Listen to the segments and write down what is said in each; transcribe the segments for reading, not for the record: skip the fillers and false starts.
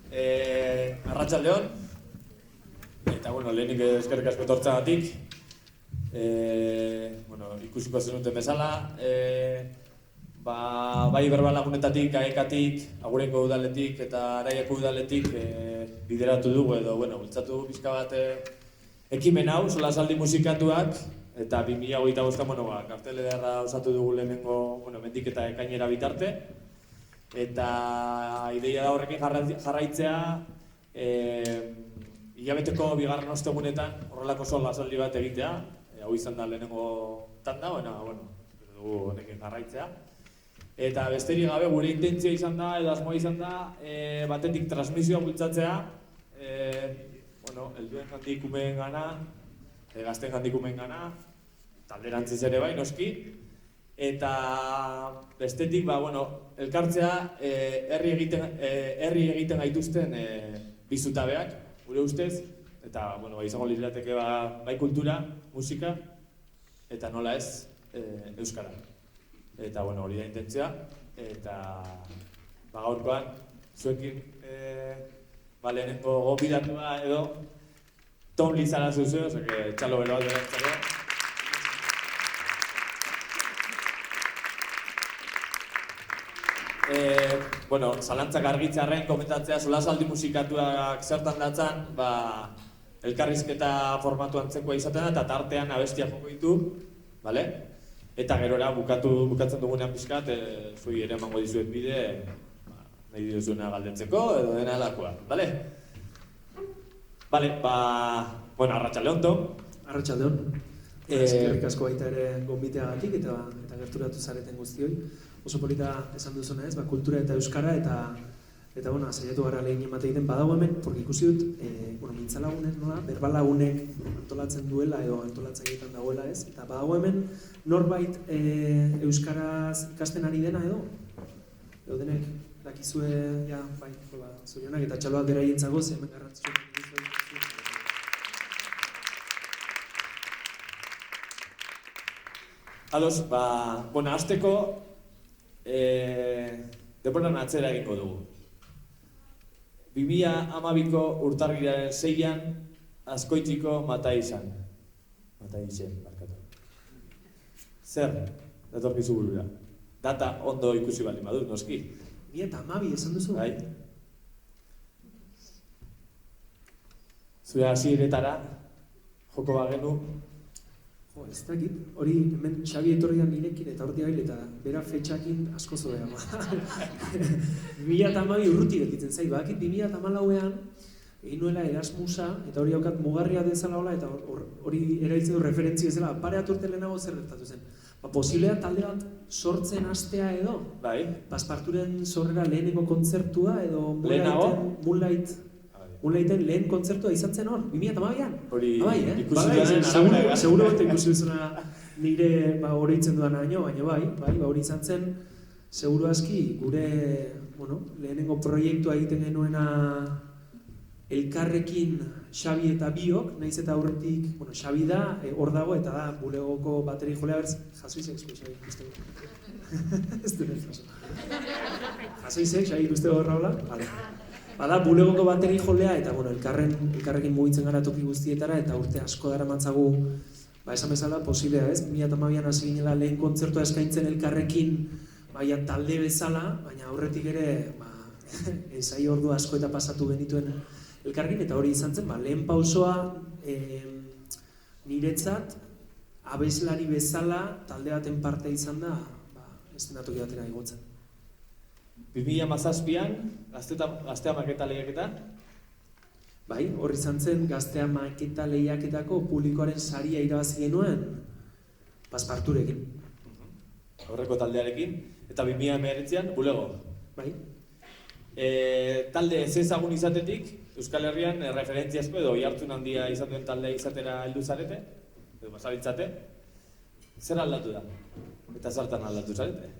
Arratsaldeon, eta lehenik eskerrik asko etortzeagatik. Ikusiko zenuten bezala, bai Berbalagunetatik, AEK-atik, Agurengo udaletik eta Araiako udaletik bideratu dugu edo, bultzatu dugu pixka bat ekimen hau, solasaldi musikatuak, eta 2025 kartel ederra osatu dugu lehenengo, mendik eta ekainera bitarte. Eta ideia da horrekin jarraitzea, hilabeteko bigarren ostegunetan horrelako solasaldi bat egitea. Hau izan da lehenengo tanda, dugu honekin jarraitzea. Eta besterik gabe gure intentzia izan da, edo asmoa izan da, batetik transmisioa bultzatzea, helduen handikumen gana, gazten handikumen gana, talderantziz ere bai, noski. Eta bestetik, elkartzea herri egiten gaituzten bizutabeak, gure ustez, eta izango lirateke bai kultura, musika, eta nola ez, euskara. Eta hori da intentzia, eta gaurkoan, zuekin lehenengo gobidatua edo Tom Lizara zuzue, txalo bero bat berantzako. Zalantzak argitzearen komentatzea solasaldi musikatuak zertan datzan, elkarrizketa formatu antzekoa izaten da, eta tartean abestia joko ditu, eta gerora bukatzen dugunean pixkat, zui ere emango dizuet bide, nahi duzuna galdetzeko edo dena alakoa, bale? Arratsaldeon, Tom. Arratsaldeon. Eskerrik asko baita ere gonbiteagatik eta gerturatu zareten guztioi. Oso polita esan duzuna ez, kultura eta euskara eta saiatu gara lehen emate egiten badago hemen, porque ikusi dut, mintzalagunek, berbalagunek antolatzen duela edo antolatzen egiten dagoela ez, eta badago hemen norbait euskaraz ikasten ari dena edo denek dakizue, zorionak eta txaloak dira hientzago, ze hemen garrantzitsuak dizue. Ados, hasteko denboran atzera egingo dugu. 2012ko urtarrilaren 6an Azkoitiko Mataixen, barkatu. Zer, datorkizu burura? Data ondo ikusi baldin badut, noski. 2012 esan duzu? Bai. Zure hasieretara joko bagenu. Ez dakit, hori hemen Xabi etorrian nirekin eta horti gail eta bera fetxakin asko zodea. 2012 urruti gelditzen zait, bakit 2014an egin nuela Erasmusa eta hori haukat mugarria dezala hola eta hori eraitzen du referentzio ezela, pare aturte lehenago zer gertatu zen. Posiblea talde bat sortzen hastea edo? Bai. Pasparturen sorrera lehenengo kontzertua edo Moonlighten lehen kontzertua izan zen hor, 2012an? Hori ikusi duanen arabera. Seguro bat ikusi duzuna nire horitzen duan aino, baina hori izan zen, seguro aski gure lehenengo proiektua egiten genuena elkarrekin Xabi eta biok, nahiz eta aurretik, Xabi da, hor dago eta da bulegoko bateri jolea berz, jasoizek zuen Xabi ikusteko. Ez duen jaso. Jasoizek, Xabi ikusteko horra hola? Bada, bulegoko bateri jolea eta elkarrekin mugitzen gara toki guztietara eta urte asko dara matzagu, esan bezala, posiblea ez, 2012an hasi ginela lehen kontzertua eskaintzen elkarrekin talde bezala, baina aurretik ere ensai ordu asko eta pasatu genituen elkarrekin eta hori izan zen, lehen pausoa niretzat abeslari bezala talde baten parte izan da eszenatoki batera igotzen. 2017an, Gaztea Maketa lehiaketa? Bai, hor izan zen Gaztea Maketa lehiaketako publikoaren saria irabazi genuen Pasparturekin. Horreko taldearekin, eta 2019an bulego. Bai. Talde ez ezagun izatetik, Euskal Herrian referentziazko edo oihartzun handia izan duen taldea izatera heldu zarete, edo basabiltzate, zer aldatu da? Eta zertan aldatu zarete?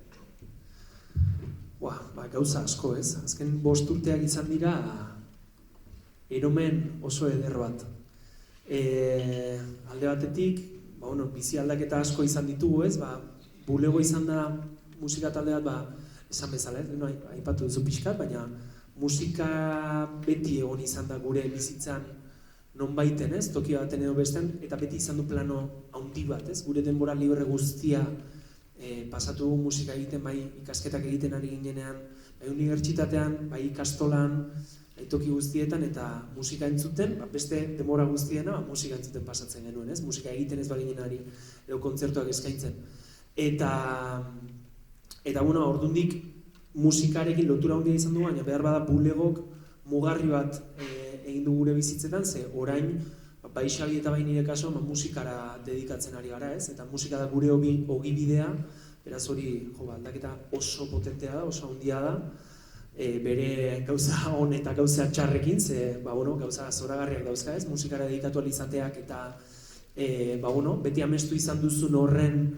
Gauza asko ez, azken 5 urteak izan dira eromen oso eder bat. Alde batetik, bizi aldaketa asko izan ditugu ez, bulego izan da musika talde bat, esan bezala ez, aipatu duzu pixkat, baina musika beti egon izan da gure bizitzan nonbaiten, ez? Toki baten edo besten, eta beti izan du plano handi bat, ez? Gure denbora libre guztia pasatu dugu musika egiten, bai ikasketak egiten ari ginenean, bai unibertsitatean, bai ikastolan, bai toki guztietan, eta musika entzuten, beste denbora guztiena musika entzuten pasatzen genuen, ez? Musika egiten ez baginen ari, edo kontzertuak eskaintzen. Eta bueno, ordundik musikarekin lotura handia izan du, baina behar bada bulegok mugarri bat egin du gure bizitzetan, ze orain, bai Xabi eta bai nire kaso, musikara dedikatzen ari gara, ez? Eta musika da gure ogibidea, beraz hori aldaketa oso potentea da, oso handia da, bere gauza on eta gauza txarrekin, ze gauza zoragarriak dauzka, ez? Musikara dedikatu ahal izateak eta beti amestu izan duzun horren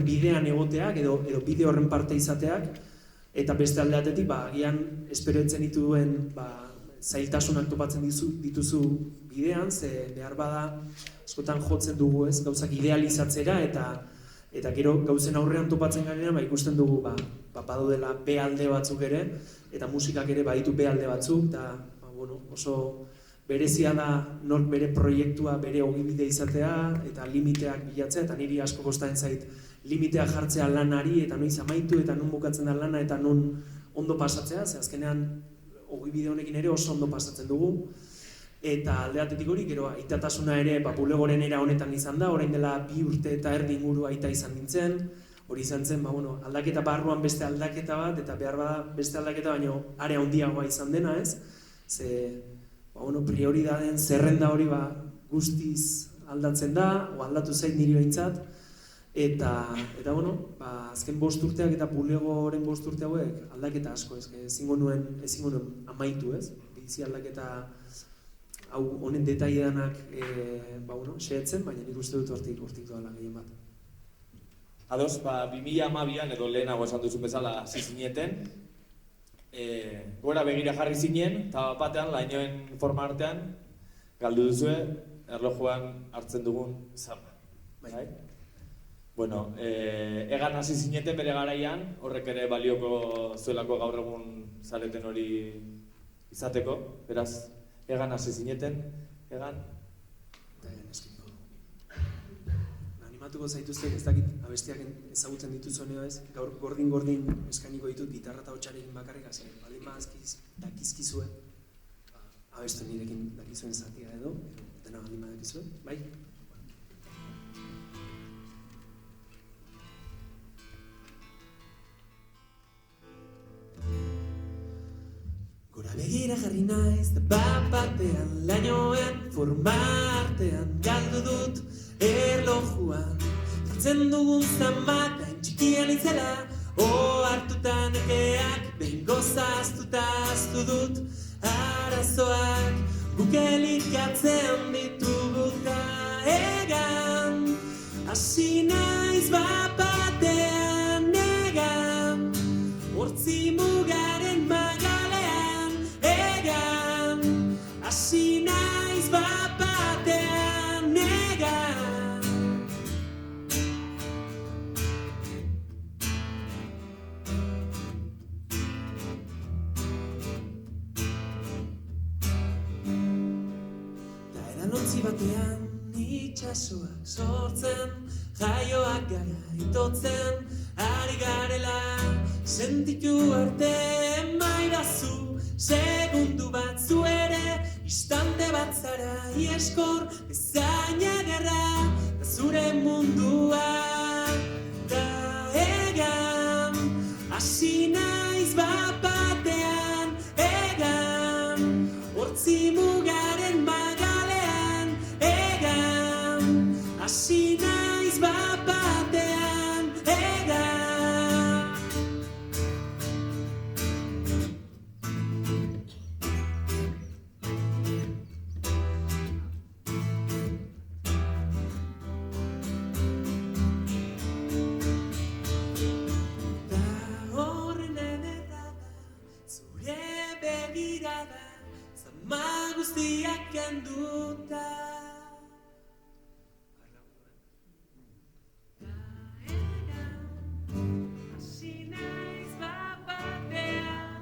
bidean egoteak edo bide horren parte izateak, eta beste aldeatetik agian espero etzen dituen zailtasunak topatzen dituzu bidean, ze behar bada askotan jotzen dugu, ez, gauzak idealizatzera, eta gero gauzen aurrean topatzen garenean ikusten dugu badaudela B alde batzuk ere, eta musikak ere baditu B alde batzuk, eta oso berezia da nork bere proiektua, bere ogibide izatea, eta limiteak bilatzea, eta niri asko kostatzen zait limiteak jartzea lanari, eta noiz amaitu, eta non bukatzen da lana, eta non ondo pasatzea, ze azkenean ogibide honekin ere oso ondo pasatzen dugu. Eta aldeatetik hori, gero aitatasuna ere bulegoren era honetan izan da, orain dela 2 urte eta erdi inguru aita izan nintzen, hori izan zen, aldaketa barruan beste aldaketa bat, eta behar bada beste aldaketa baino are handiagoa izan dena, ez? Ze, prioridaden zerrenda hori guztiz aldatzen da, o aldatu zait niri behintzat, eta azken 5 urteak eta bulegoren 5 urte hauek aldaketa asko, ezingo nuen amaitu, ez? Bizi aldaketa hau honen detailedanak xehetzen, baina nik uste dut hortik doala gehien bat. Ados, 2012an edo lehenago esan duzun bezala hasi zineten, gora begira jarri zinen, eta batean, lainoen forma artean, galdu duzue, erlojuan hartzen dugun zama. Bai? Bueno, egan hasi zineten bere garaian, horrek ere balioko zuelako gaur egun zareten hori izateko, beraz, egan hasi zineten, egan? Eta egan eskinko. Animatuko zaituzte, ez dakit abestiak ezagutzen dituzoneo ez, gaur gordin eskainiko ditut gitarra eta hotxarekin bakarrik, azken, baldin dakizkizue, abestu nirekin dakizuen zatia edo dena baldin dakizue, bai? Gora begira jarri naiz, da bat-batean lainoen forma artean galdu dut erlojuan. Jartzen dugun zama hain txikian itzela, hartuta nekeak behin gozaztuta aztu dut arazoak guk elikatzen dituguta egan. Hasi naiz bat-batean egan, hortzi mugaren magalean egan. Hasi naiz bat-batean egan. Da edan ontzi batean itxasoak sortzen, jaioak gara itotzen, ari garela sentitu arte maidazu, segundu bat zu ere, istante bat zara ieskor, bezain ederra, da zure mundua, da egan. Hasi naiz bat-batean egan, hortzi mugaren magalean egan. Hasi naiz bat-batean egan. Da horren ederra da, zure begirada, zama guztiak kenduta. Hasi naiz bat-batean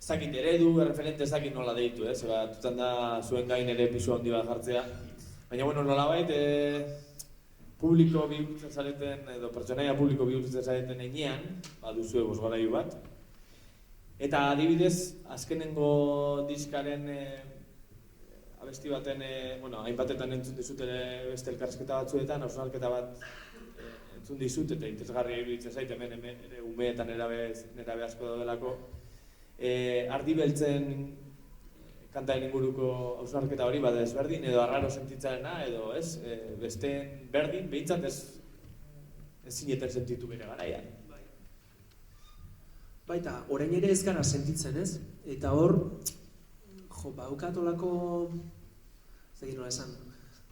ez dakit eredu, referente ez dakit nola deitu, tutan da zuen gain ere pisu handi bat jartzea. Baina, bueno, nolabait, publiko bihurtzen zareten, edo pertsonaia publiko bihurtzen zareten enean, duzue bosgarailu bat. Eta adibidez, azkenengo diskaren abesti baten, hainbatetan entzun dizut beste elkarrizketa batzuetan, hausnarketa bat entzun dizut, eta interesgarria iruditzen zait, hemen ere umeetan nerabe asko daudelako. Ardi beltzen kantaen inguruko hausnarketa hori bada ezberdin, edo arraro sentitzarena, edo ez, besteen berdin, behintzat ez zineten sentitu bere garaian. Baita, orain ere ez gara sentitzen, ez? Eta hor, baukatolako, ez dakit nola esan,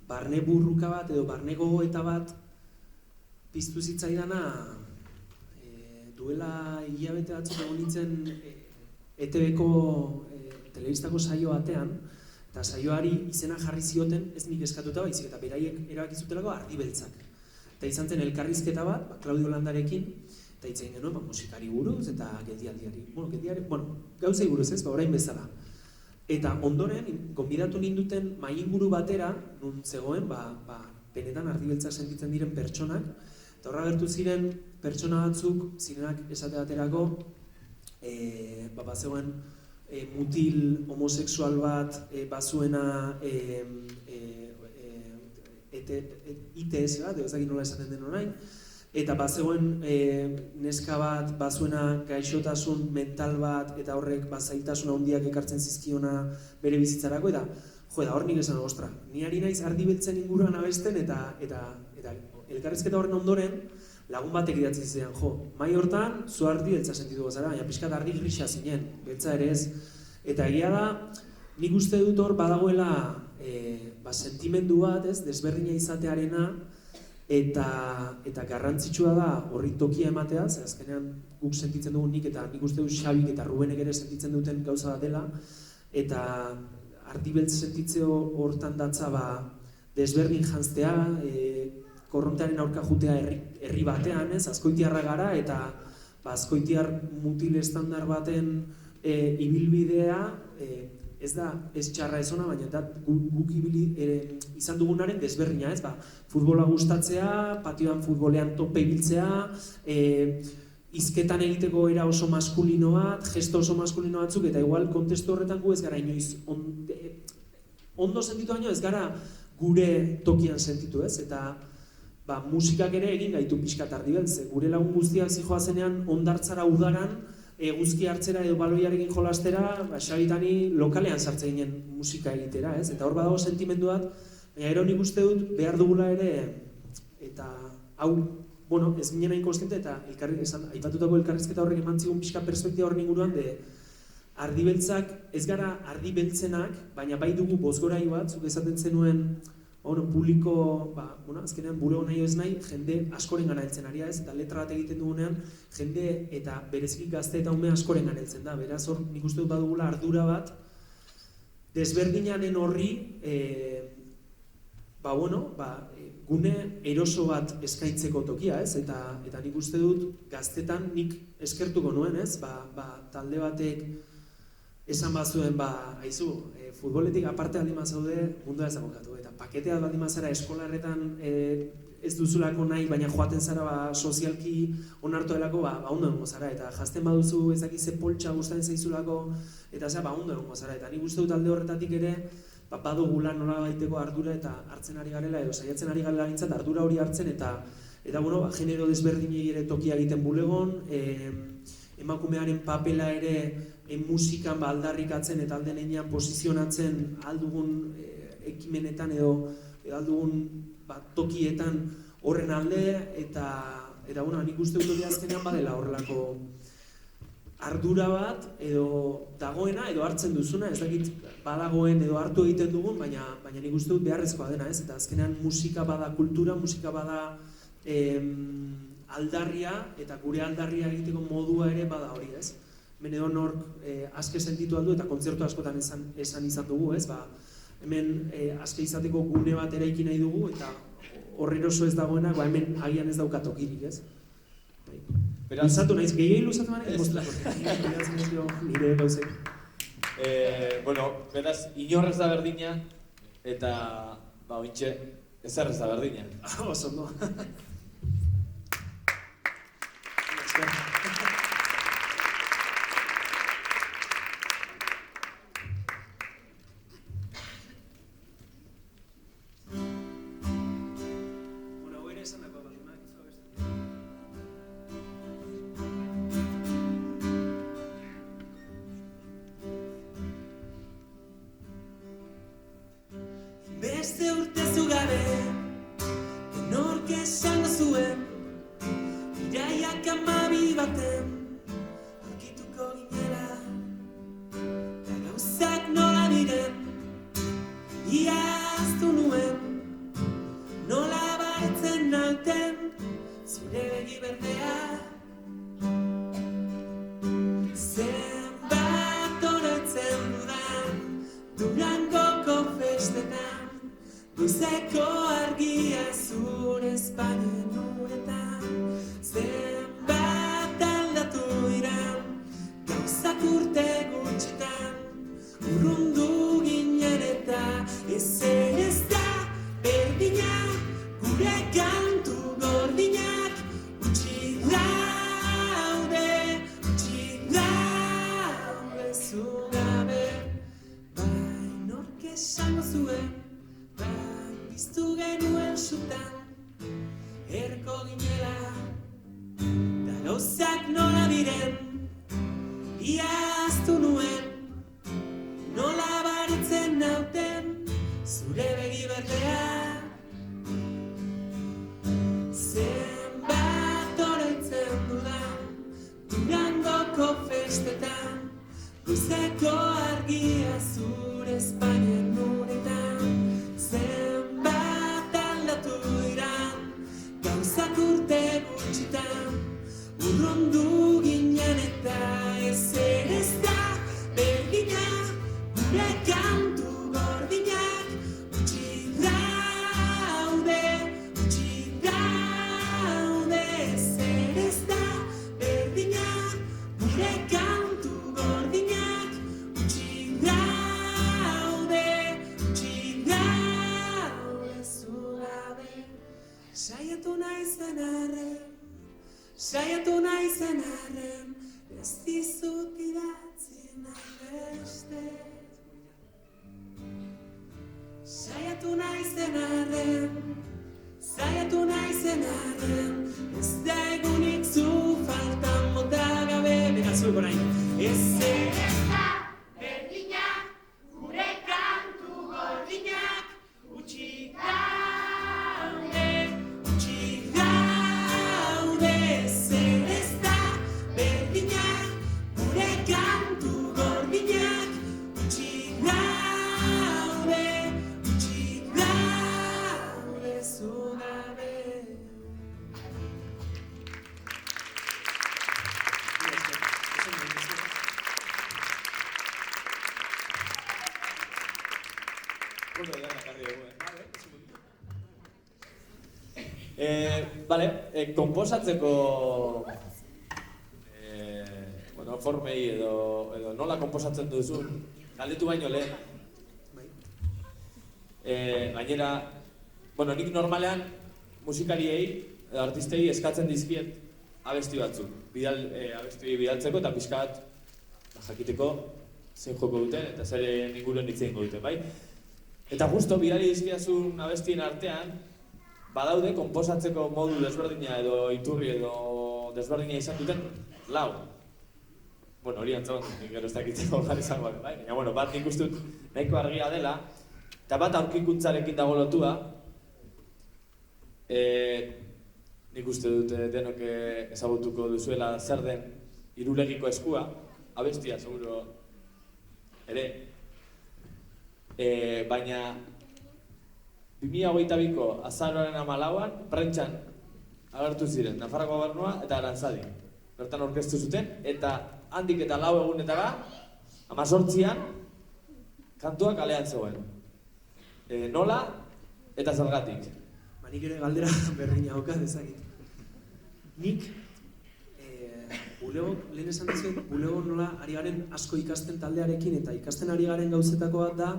barne burruka bat edo barne gogoeta bat piztu zitzaidana duela hilabete batzuk egon nintzen ETV-ko telebistako saio batean, eta saioari izena jarri zioten, ez nik eskatuta baizik, eta beraiek erabaki zutelako ardi beltzak. Eta izan zen elkarrizketa bat, Claudio Landarekin, eta hitz egin genuen musikari buruz eta geldialdiari. Gauzei buruz ez, orain bezala. Eta ondoren, gonbidatu ninduten mahainguru batera, nun zegoen, benetan ardi beltzak sentitzen diren pertsonak, eta horra gertu ziren pertsona batzuk, zirenak esate baterako, bazegoen mutil homosexual bat, bazuena ITS bat, ez dakit nola esaten den orain, eta bazegoen neska bat, bazuena gaixotasun mental bat, eta horrek zailtasun handiak ekartzen zizkiona bere bizitzarako, eta hor nik esan, ostra, ni ari naiz ardi beltzen inguruan abesten, eta elkarrizketa horren ondoren, lagun batek idatzi zidan, mai hortan, zu ardi beltza sentitu gozara, baina pixkat ardi grisa zinen, beltza ere ez, eta egia da, nik uste dut hor badagoela sentimendu bat, desberdina izatearena, eta garrantzitsua da horri tokia ematea, ze azkenean guk sentitzen dugu nik eta nik uste dut Xabik eta Rubenek ere sentitzen duten gauza bat dela, eta ardi beltz sentitzeo hortan datza desberdin janztea, korrontearen aurka jutea herri batean, Azkoitiarra gara, eta azkoitiar mutil estandar baten ibilbidea, ez da, ez txarra ez ona, baina guk izan dugunaren desberdina, ez? Futbola gustatzea, patioan futbolean tope ibiltzea, hizketan egiteko era oso maskulino bat, gesto oso maskulino batzuk, eta igual kontestu horretan gu ez gara inoiz ondo sentitu baino ez gara gure tokian sentitu, ez? Eta musikak ere egin gaitu pixkat ardi beltz, gure lagun guztiak zijoazenean ondartzara udaran, eguzki hartzera edo baloiarekin jolastera, Xabitani lokalean sartzen ginen musika egitera, ez? Eta hor badago sentimendu bat, baina gero nik uste dut behar dugula ere, eta hau, ez ginen hain konstiente, eta aipatutako elkarrizketa horrek eman zigun pixka perspektiba horren inguruan, ardi beltzak, ez gara ardi beltzenak, baina bai dugu bozgorai bat, zuk esaten zenuen, publiko, azkenean bulego nahi ez nahi, jende askoren gana heltzen ari da, ez? Eta letra bat egiten dugunean, jende eta bereziki gazte eta ume askoren gana heltzen da. Beraz hor, nik uste dut badugula ardura bat, desberdinaren horri, gune eroso bat eskaintzeko tokia, ez? Eta nik uste dut gaztetan nik eskertuko nuen, ez? Talde batek esan bazuen, aizu, futboletik aparte aldi mazaude mundua ez abokatu. Eta paketea aldi mazara eskolarretan ez duzulako nahi, baina joaten zara sozialki onartu delako, ondo egongo zara. Eta jazten baduzu ezakize poltsa gustatzen zaizulako, eta ondo egongo zara. Eta nik uste dut alde horretatik ere, badugula nola baiteko ardura eta hartzen ari garela, edo saiatzen ari garela nintzat ardura hori hartzen, eta genero desberdinei ere tokia egiten bulegon, emakumearen papela ere musikan aldarrikatzen eta aldenean posizionatzen aldugun ekimenetan edo aldugun tokietan horren alde, eta nik uste dut hori azkenean badela horrelako ardura bat edo dagoena edo hartzen duzuna, ez dakit badagoen edo hartu egiten dugun, baina nik uste dut beharrezkoa dena, ez? Eta azkenean musika bada kultura, musika bada aldarria, eta gure aldarria egiteko modua ere bada hori, ez? Hemen edo nork aske sentitu aldu eta kontzertu askotan esan izan dugu, ez? Hemen aske izateko gune bat eraiki nahi dugu, eta horren oso ez dagoena, hemen agian ez dauka tokirik, ez? Luzatu naiz, gehiagin luzatu manik, moztako. Nire gauzek. Beraz, inorrez da berdina, eta, ointxe, ezer ez da berdina. Oso, no. Beste urte zugabe, enork esango zuen, iraiak 12 baten, aurkituko ginela, eta gauzak nola diren, iaztu nuen, nola baretzen nauten, zure begi berdea. Zenbat oroitzen dudan, Durangoko festetan, goizeko argia zure Espainien uretan. Zenbat aldatu diran, gauzak urte gutxitan, urrundu ginen eta ezer ez da berdina, gure kantu gordinak utzi daude zugabe. Bai nork esango zuen, piztu genuen sutan, erko ginela, da gauzak nola diren, iaztu nuen, nola baretzen nauten, zure begi berdea. Zenbat oroitzen dudan, Durangoko festetan, goizeko argia zure Espainien uretan. Zenbat aldatu diran, gauzak urte gutxitan, urrundu ginen eta ezer ez da berdina, gure kantu gordinak utzi daude, ezer ez da berdina, gure kantu gordinak utzi daude zugabe. Saiatu naizen arren, ez dizut idatzi nahi beste. Saiatu naizen arren, ez da egunik zu faltan mota gabe. Bega zueko nahi. Ezer ez da berdina, gure kantu gordinak utzi daude, ezer ez da berdina, gure kantu gordinak utzi daude zugabe. Konposatzeko formei edo nola konposatzen duzun galdetu baino lehen. Gainera, nik normalean musikariei, artistei eskatzen dizkiet abesti batzuk. Abesti bidaltzeko eta pixka bat jakiteko zein joko duten eta zer inguruan hitz egingo duten, bai? Eta justo bidali dizkiazun abestien artean, badaude konposatzeko modu desberdina edo iturri edo desberdina izan duten 4. Hori antzon, gero ez dakiteko gara izango, bai? Baina, bat nik uste dut nahiko argia dela, eta bat aurkikuntzarekin dago lotua. Nik uste dut denok ezagutuko duzuela zer den Irulegiko eskua, abestia, seguro ere. Baina 2022ko azaroaren 14an prentsan agertu ziren Nafarroko Gobernua eta Aranzadi. Bertan aurkeztu zuten eta handik eta 4 egunetara 18an kantua kalean zegoen. Nola eta zergatik? Nik ere galdera berdina haukat ezagit. Nik bulego, lehen esan dizuet, bulego nola ari garen asko ikasten taldearekin eta ikasten ari garen gauzetako bat da,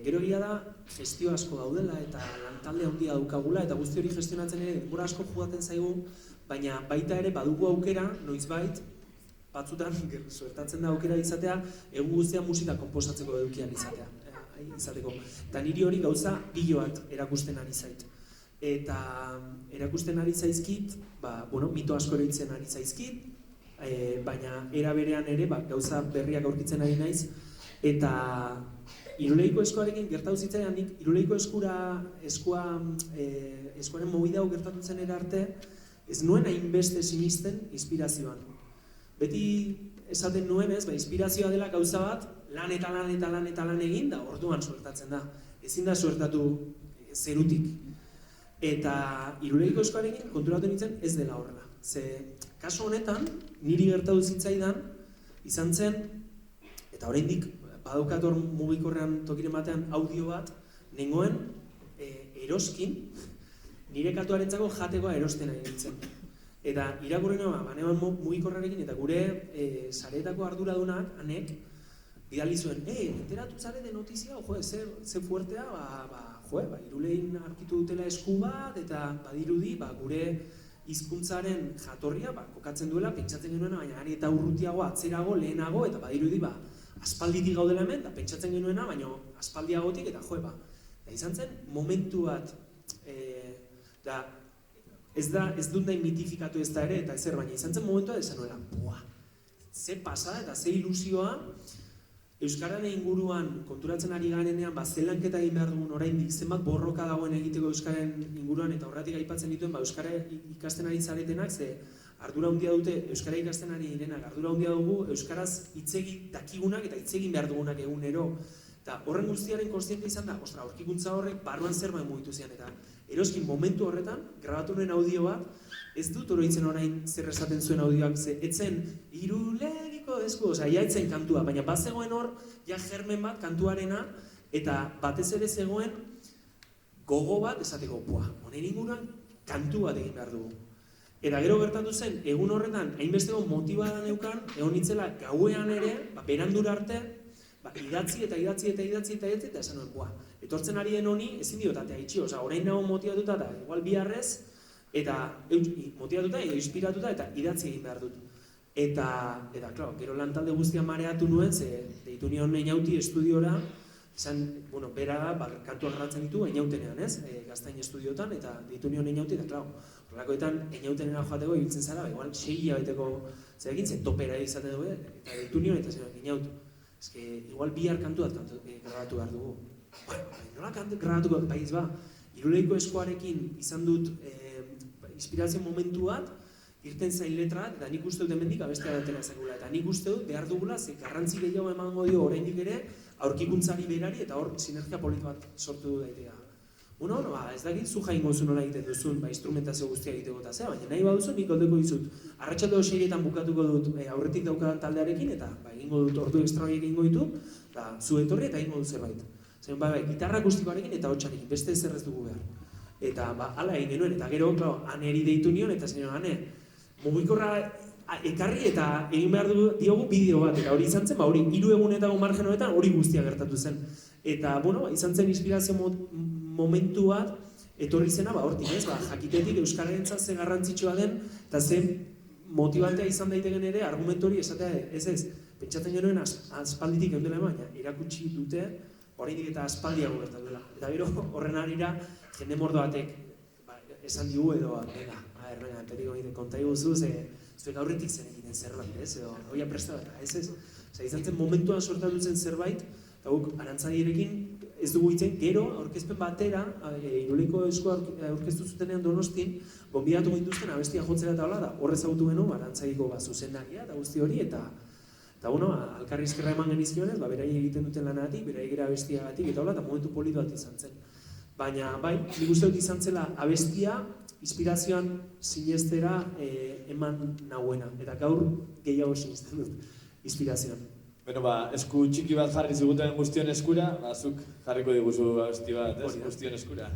gero egia da, gestio asko daudela eta lantalde handia daukagula eta guzti hori gestionatzen ere denbora asko jugatzen zaigu, baina baita ere badugu aukera, noizbait, batzutan suertatzen da aukera izatea, egun guztia musika konposatzeko edukian izateko. Eta niri hori gauza pilo bat erakusten ari zait. Eta erakusten ari zaizkit, mito asko eroitzen ari zaizkit, baina era berean ere gauza berriak aurkitzen ari naiz, eta Irulegiko eskoarekin gertatu zitzaidan nik, Irulegiko eskuaren movida hau gertatu zen arte, ez nuen hainbeste sinisten inspirazioan. Beti esaten nuen ez, inspirazioa dela gauza bat, lan egin da, orduan suertatzen da. Ezin da suertatu zerutik. Eta Irulegiko eskoarekin konturatu nintzen ez dela horrela. Ze, kasu honetan, niri gertatu zitzaidan, izan zen, eta oraindik badaukat hor mugikorrean tokiren batean audio bat, nengoen eroskin, nire katuarentzako jatekoa erosten ari nintzen. Eta irakurri banean mugikorrarekin eta gure sareetako arduradunak, anek, bidali zuen, enteratu zarete notizia, ze fuertea, Irulegin aurkitu dutela esku bat, eta badirudi, gure hizkuntzaren jatorria, kokatzen duela, pentsatzen genuena, baina ari eta urrutiago, atzerago, lehenago, eta badirudi, aspalditik gaudela hemen, eta pentsatzen genuena, baina aspaldiagotik, eta izan zen, momentu bat, ez dut nahi mitifikatu ez da ere, eta ezer, baina izan zen momentua esan nuela, ze pasada eta ze ilusioa, Euskararen inguruan konturatzen ari garenean, ze lanketa egin behar dugun oraindik, zenbat borroka dagoen egiteko Euskararen inguruan, eta horretik aipatzen dituen, Euskara ikasten ari zaretenak, ze ardura handia dute Euskara ikasten ari direnak, ardura handia dugu Euskaraz hitz egin dakigunak eta hitz egin behar dugunak egunero. Eta horren guztiaren kontziente izan da, aurkikuntza horrek barruan zerbait mugitu zian, eta eroskin momentu horretan, grabatu nuen audio bat, ez dut oroitzen orain zer esaten zuen audioak, ze etzen Irulegiko esku, etzen kantua, baina bat zegoen hor, germen bat kantuarena, eta batez ere zegoen gogo bat esateko, honen inguruan kantu bat egin behar dugu. Eta gero gertatu zen, egun horretan, hainbesteko motibada neukan, egon nitzela gauean ere, berandura arte, idatzi eta esan nuen, etortzen ari den honi, ezin diotatea itxi, orain nago motivatuta eta igual biharrez, eta motivatuta edo inspiratuta eta idatzi egin behar dut. Eta, gero lantalde guztian mareatu nuen, ze deitu nion Einauti estudiora, esan, bera kantuak grabatzen ditu Einautenean, Gaztain estudiotan, eta deitu nion Einauti, eta, horrelakoetan Einautenera joateko ibiltzen zara, igual 6 hilabeteko zerekin, ze topera izaten dugu, eta deitu nion, eta zen, Einautu, igual bihar kantuak grabatu behar dugu. Nola grabatuko, Irulegiko eskoarekin izan dut inspirazio momentu bat, irten zain letra, eta nik uste dut hemendik abestea datela ezagula. Eta nik uste dut behar dugula, ze garrantzi gehiago emango dio oraindik ere, aurkikuntzari berari, eta hor sinergia polit bat sortu du daitea. Ez dakit zu jaingo zu nola egiten duzun, instrumentazio guztia egiteko eta zea, baina nahi baduzu nik oldeko dizut. Arratsalde 6etan bukatuko dut aurretik daukadan taldearekin, eta egingo dut ordu extra horiek egingo ditu, eta zu etorri eta egingo dut zerbait. Gitarra akustikoarekin eta hotxarekin, beste ezer ez dugu behar. Eta hala egin genuen, eta gero, Aneri deitu nion, eta zen Ane, mugikorra ekarri eta egin behar diogu bideo bat, eta hori izan zen, hori 3 egunetako margen horretan hori guztia gertatu zen. Eta, izan zen inspirazio momentu bat, etorri zena, hortik jakitetik Euskararentzat ze garrantzitsua den, eta ze motibantea izan daiteken ere, argumentu hori esatea ez, pentsatzen genuen aspalditik eundela baina, erakutsi dute, oraindik eta aspaldiago gertatu dela. Eta gero horren arira, jende mordo batek esan digu edo, enteriko egiten kontai guzu, zuek aurretik zen egiten zerbait, edo hoia presta bat, ez. Izan zen momentuan sortatu zen zerbait, eta guk Arantzadirekin ez dugu hitzen, gero aurkezpen batera, Irulegiko eskoa aurkeztu zutenean Donostin, gonbidatu gintuzten abestia jotzera eta hola, da horrez autu genuen Arantzadiko zuzendaria eta guzti hori, eta alkarri eskerra eman genizkionez, berai egiten duten lanagatik, berai gera abestiagatik, eta hola, eta momentu polit bat izan zen. Baina, nik uste dut izan zela abestia, inspirazioan sinestera eman nahuena, eta gaur gehiago sinesten dut inspirazioan. Esku txiki bat jarri ziguten guztion eskura, zuk jarriko diguzu abesti bat, guztion eskura.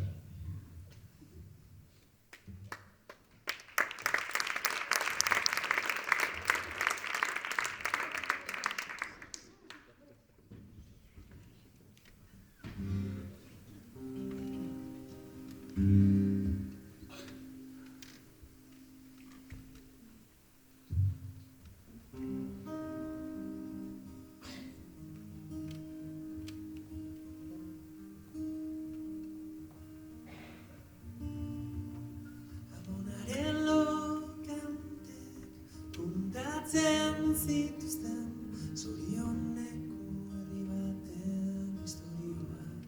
zituzten zorioneko herri baten istorioak.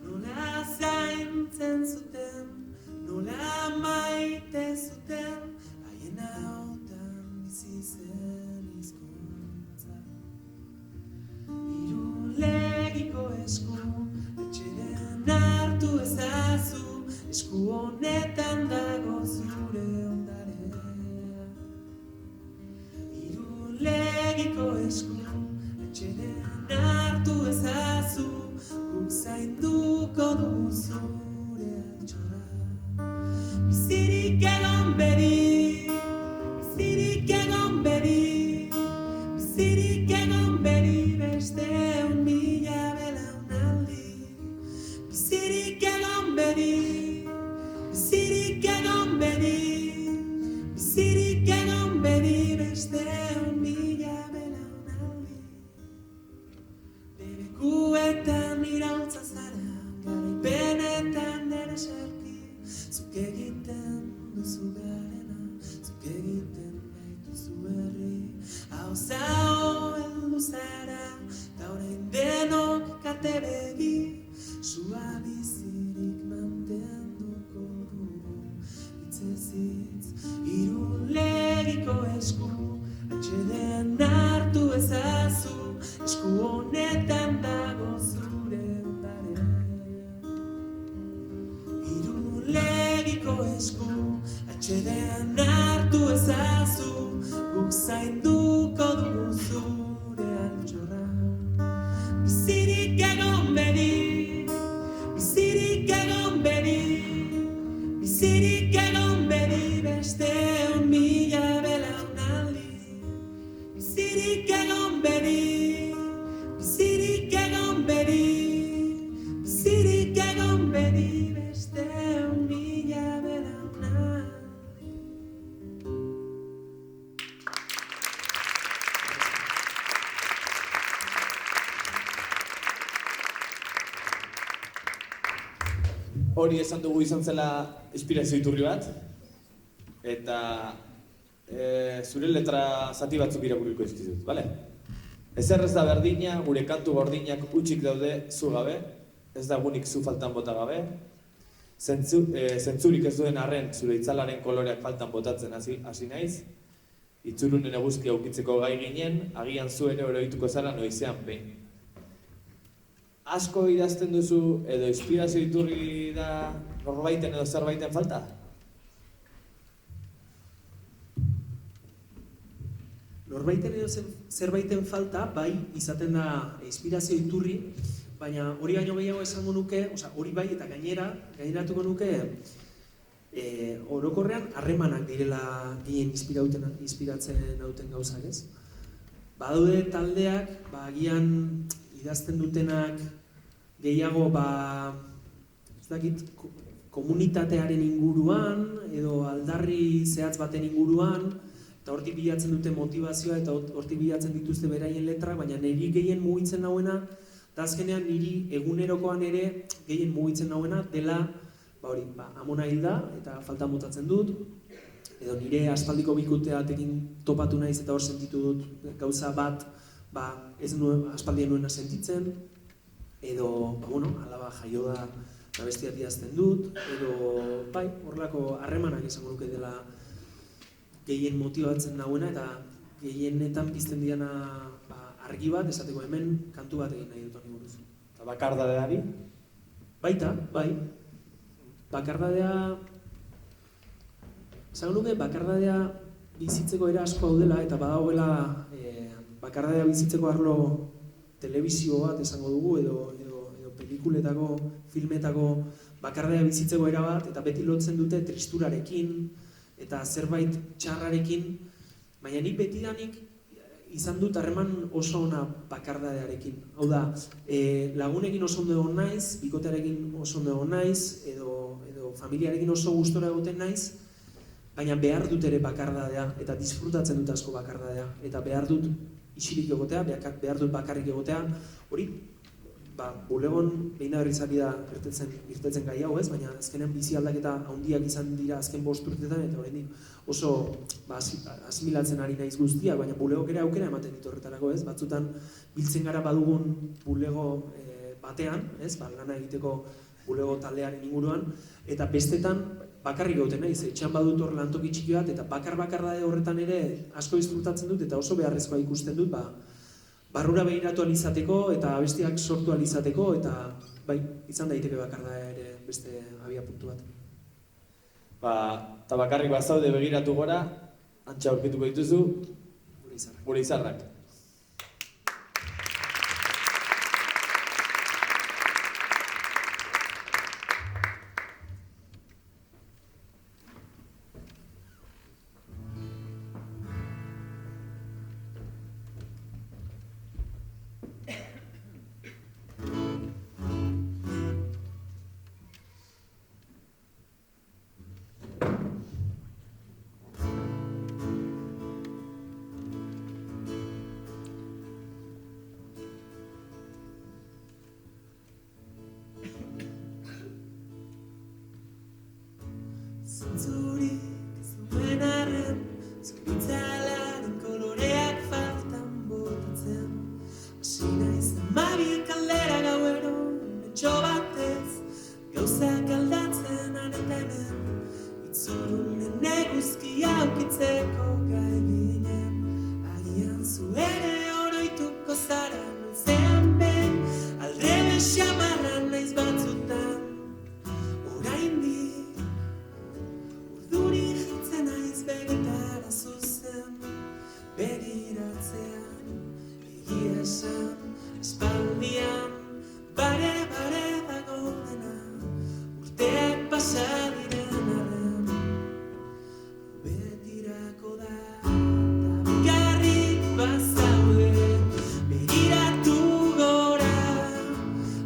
Nola zaintzen zuten, nola maite zuten, haien hautan bizi zen hizkuntza. Irulegiko esku, atxeden hartu ezazu, esku honetan dago zure ondarea. Irulegiko esku, atxeden hartu ezazu, guk zainduko dugu zure altxorra. Bizirik egon bedi, bizirik egon bedi, bizirik egon bedi beste 1.000 belaunaldi. Bizirik egon bedi, bizirik egon bedi, bizirik egon bedi beste 1.000 belaunaldi. Debekuetan iraultza zara, garaipenetan ere sarki, zuk egiten duzu garena, zuk egiten baituzu herri. Hau zao heldu zara, eta orain denok kate begi, sua bizirik mantenduko dugu hitzez hitz. Irulegiko esku, atxeden hartu ezazu, esku honetan dago zure ondarea. Irulegiko esku, atxeden hartu ezazu, guk zainduko dugu zure altxorra. Bizirik egon bedi, bizirik egon bedi, bizirik egon bedi beste 1.000 belaunaldi. Bizirik egon bedi, bizirik egon bedi, bizirik egon bedi beste 1.000 belaunaldi. Hori esan dugu izan zela inspirazio iturri bat, eta zure letra zati batzuk irakurriko dizkizut, bale? Ezer ez da berdina, gure kantu gordinak hutsik daude zu gabe, ez da gunik zu faltan bota gabe, zentzurik ez duen arren zure itzalaren koloreak faltan botatzen hasi naiz, itzurunen eguzki aukitzeko gai ginen, agian zu ere oroituko zara noizean behin. Asko idazten duzu edo inspirazio iturri da norbaiten edo zerbaiten falta? Norbaiten edo zerbaiten falta, bai, izaten da inspirazio iturri, baina hori baino gehiago esango nuke, hori bai eta gaineratuko nuke, orokorrean harremanak direla gehien inspiratzen dauten gauzak, ez? Badaude taldeak, agian idazten dutenak gehiago, ez dakit, komunitatearen inguruan, edo aldarri zehatz baten inguruan, eta hortik bilatzen dute motivazioa, eta hortik bilatzen dituzte beraien letrak, baina niri gehien mugitzen nauena, eta azkenean niri egunerokoan ere gehien mugitzen nauena dela, amona hilda, eta falta botatzen dut, edo nire aspaldiko bikoteatekin topatu naiz eta hor sentitu dut gauza bat, ez nuen aspaldien nuena sentitzen, edo, alaba jaio da abestiak idazten dut, edo, horrelako harremanak izango nuke dela gehien motibatzen nauena, eta gehienetan pizten diana argi bat, esateko hemen kantu bat egin nahi dut honi buruz. Eta bakardadeari? Baita, bai. Bakardadea, esango nuke bakardadea bizitzeko era asko daudela, eta badagoela bakardadea bizitzeko arlo telebizio bat esango dugu, edo pelikuletako, filmetako bakardadea bizitzeko era bat, eta beti lotzen dute tristurarekin, eta zerbait txarrarekin, baina nik betidanik izan dut harreman oso ona bakardadearekin. Hau da, lagunekin oso ondo egon naiz, bikotearekin oso ondo egon naiz, edo familiarekin oso gustora egoten naiz, baina behar dut ere bakardadea, eta disfrutatzen dut asko bakardadea, eta behar dut isilik egotea, behar dut bakarrik egotea, hori bulegon behin da berriz ari da irtetzen gai hau, ez? Baina azkenean bizi aldaketa handiak izan dira azken 5 urteetan eta oraindik oso asimilatzen ari naiz guztiak, baina bulegok ere aukera ematen ditu horretarako, ez? Batzutan biltzen gara badugun bulego batean, ez? Lana egiteko bulego taldearen inguruan, eta bestetan bakarrik gauten naiz, etxean badut hor lantoki txiki bat, eta bakar da horretan ere asko disfrutatzen dut, eta oso beharrezkoa ikusten dut, barrura begiratu alizateko eta abestiak sortu alizateko, eta bai, izan daiteke bakarda ere beste abia puntu bat. Eta bakarrik bazaude begiratu gora, antxa aurkituko dituzu, gure izarrak. Zantzurik zuen arren, zuritzalaren koloreak faltan botatzen. Hasi naiz hamabiek aldera gauero, metxo batez, gauzak aldatzen han eta hemen. Itzurunen eguzkia aukitzeko gai ginen, agian zu ere oroituko zara noizean behin, aldrebe xamarra naiz batzutan, oraindik. Urduri jartzen naiz begetara zuzen, begiratzean, egia esan, aspaldian, bare dago dena, urteak pasa diren arren, betirako da, eta bakarrik bazaude, begiratu gora,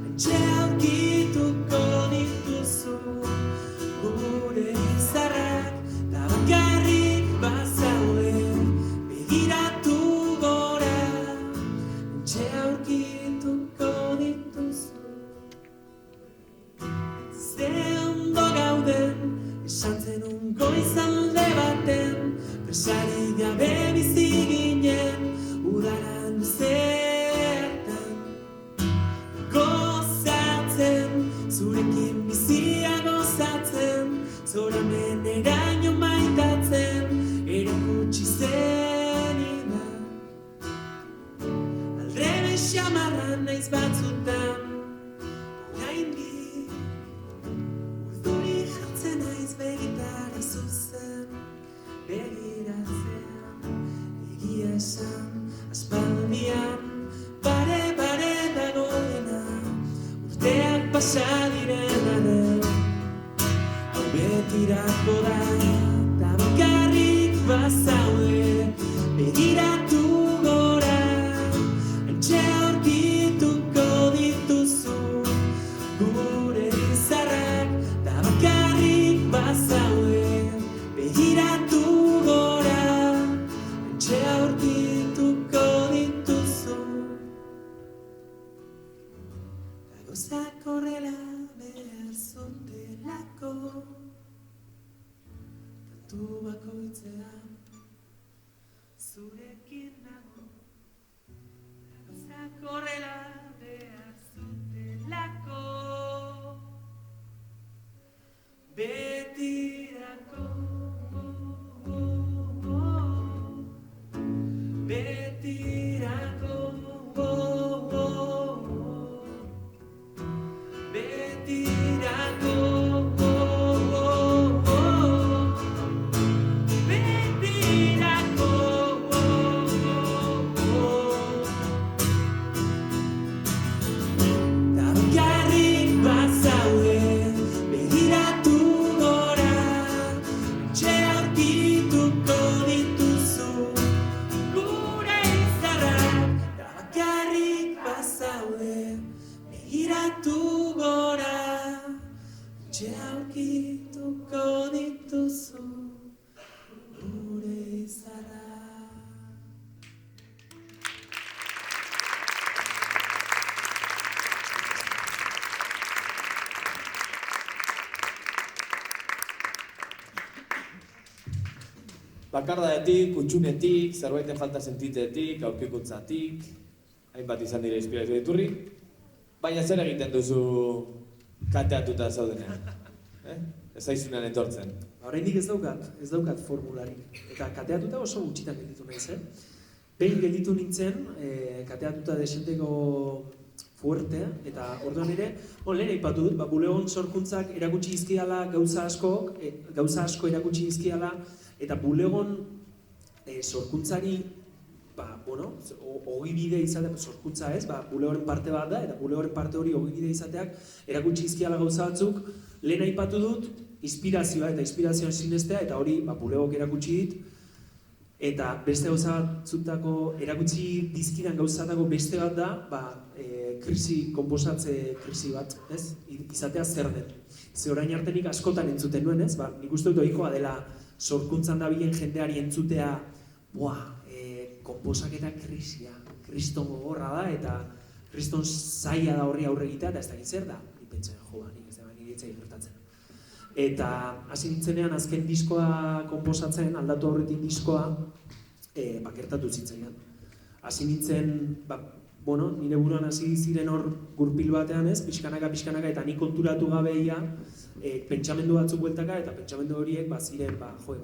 hantxe aurkituko dituzu, gure izarrak, eta bakarrik bazaude, begiratu gora, hantxe aurkituko dituzu. Ze ondo gauden, esan zenun goizalde baten, presarik gabe bizi ginen, udaran zertan. Gozatzen, zurekin bizia gozatzen, zoramen eraino maitatzen, erakutsi zenidan. Aldrebe xamarra naiz batzutan, oraindik. Urduri jartzen naiz begitara zuzen, begiratzean, egia esan, aspaldian, bare dago dena, urteak pasa diren arren, hau betirako da, eta bakarrik bazaude, begiratu gora, hantxe aurkituko dituzu, gure izarrak, eta bakarrik bazaude, begiratu gora, hantxe aurkituko dituzu. Eta gauzak horrela behar zutelako, kantu bakoitzean zurekin nago. Eta gauzak horrela behar zutelako, betirako, betirako, betirako, eta bakarrik bazaude, begiratu gora, hantxe aurkituko dituzu, gure izarrak, eta bakarrik bazaude, begiratu gora, hantxe aurkituko dituzu, gure izarrak. bakardadetik, kutxunetik, zerbaiten falta sentitetik, aurkikuntzatik, hainbat izan dira inspirazio iturri, baina zer egiten duzu kateatuta zaudenean? Ez zaizunean etortzen. Oraindik ez daukat formularik. Eta kateatuta oso gutxitan gelditu naiz, Behin gelditu nintzen, kateatuta desenteko fuertea, eta orduan ere, lehen aipatu dut, bulegon sorkuntzak erakutsi izkiala gauza asko erakutsi izkiala, eta bulegon sorkuntzari, ogibide izatea, sorkuntza ez, bulegoren parte bat da, eta bulegoren parte hori ogibide izateak erakutsi izkiala gauza batzuk, lehen aipatu dut, inspirazioa eta inspirazioan sinestea, eta hori bulegok erakutsi dit, eta beste gauza batzutako erakutsi dizkidan gauzatako beste bat da, krisi, konposatze krisi bat, ez? Izatea zer den. Ze orain artenik askotan entzuten nuen, ez? Nik uste dut ohikoa dela sorkuntzan dabilen jendeari entzutea, konposaketa krisia, kriston gogorra da, eta kriston zaila da horri aurre egitea, eta ez dakit zer da. Ni pentsen, nik ez da, nire itzai gertatzen. Eta hasi nintzenean azken diskoa konposatzen, aldatu aurretik diskoa, gertatu zitzaidan. Hasi nintzen, nire buruan hasi ziren hor gurpil batean ez, pixkanaka, eta nik konturatu gabeia, pentsamendu batzuk bueltaka, eta pentsamendu horiek ziren,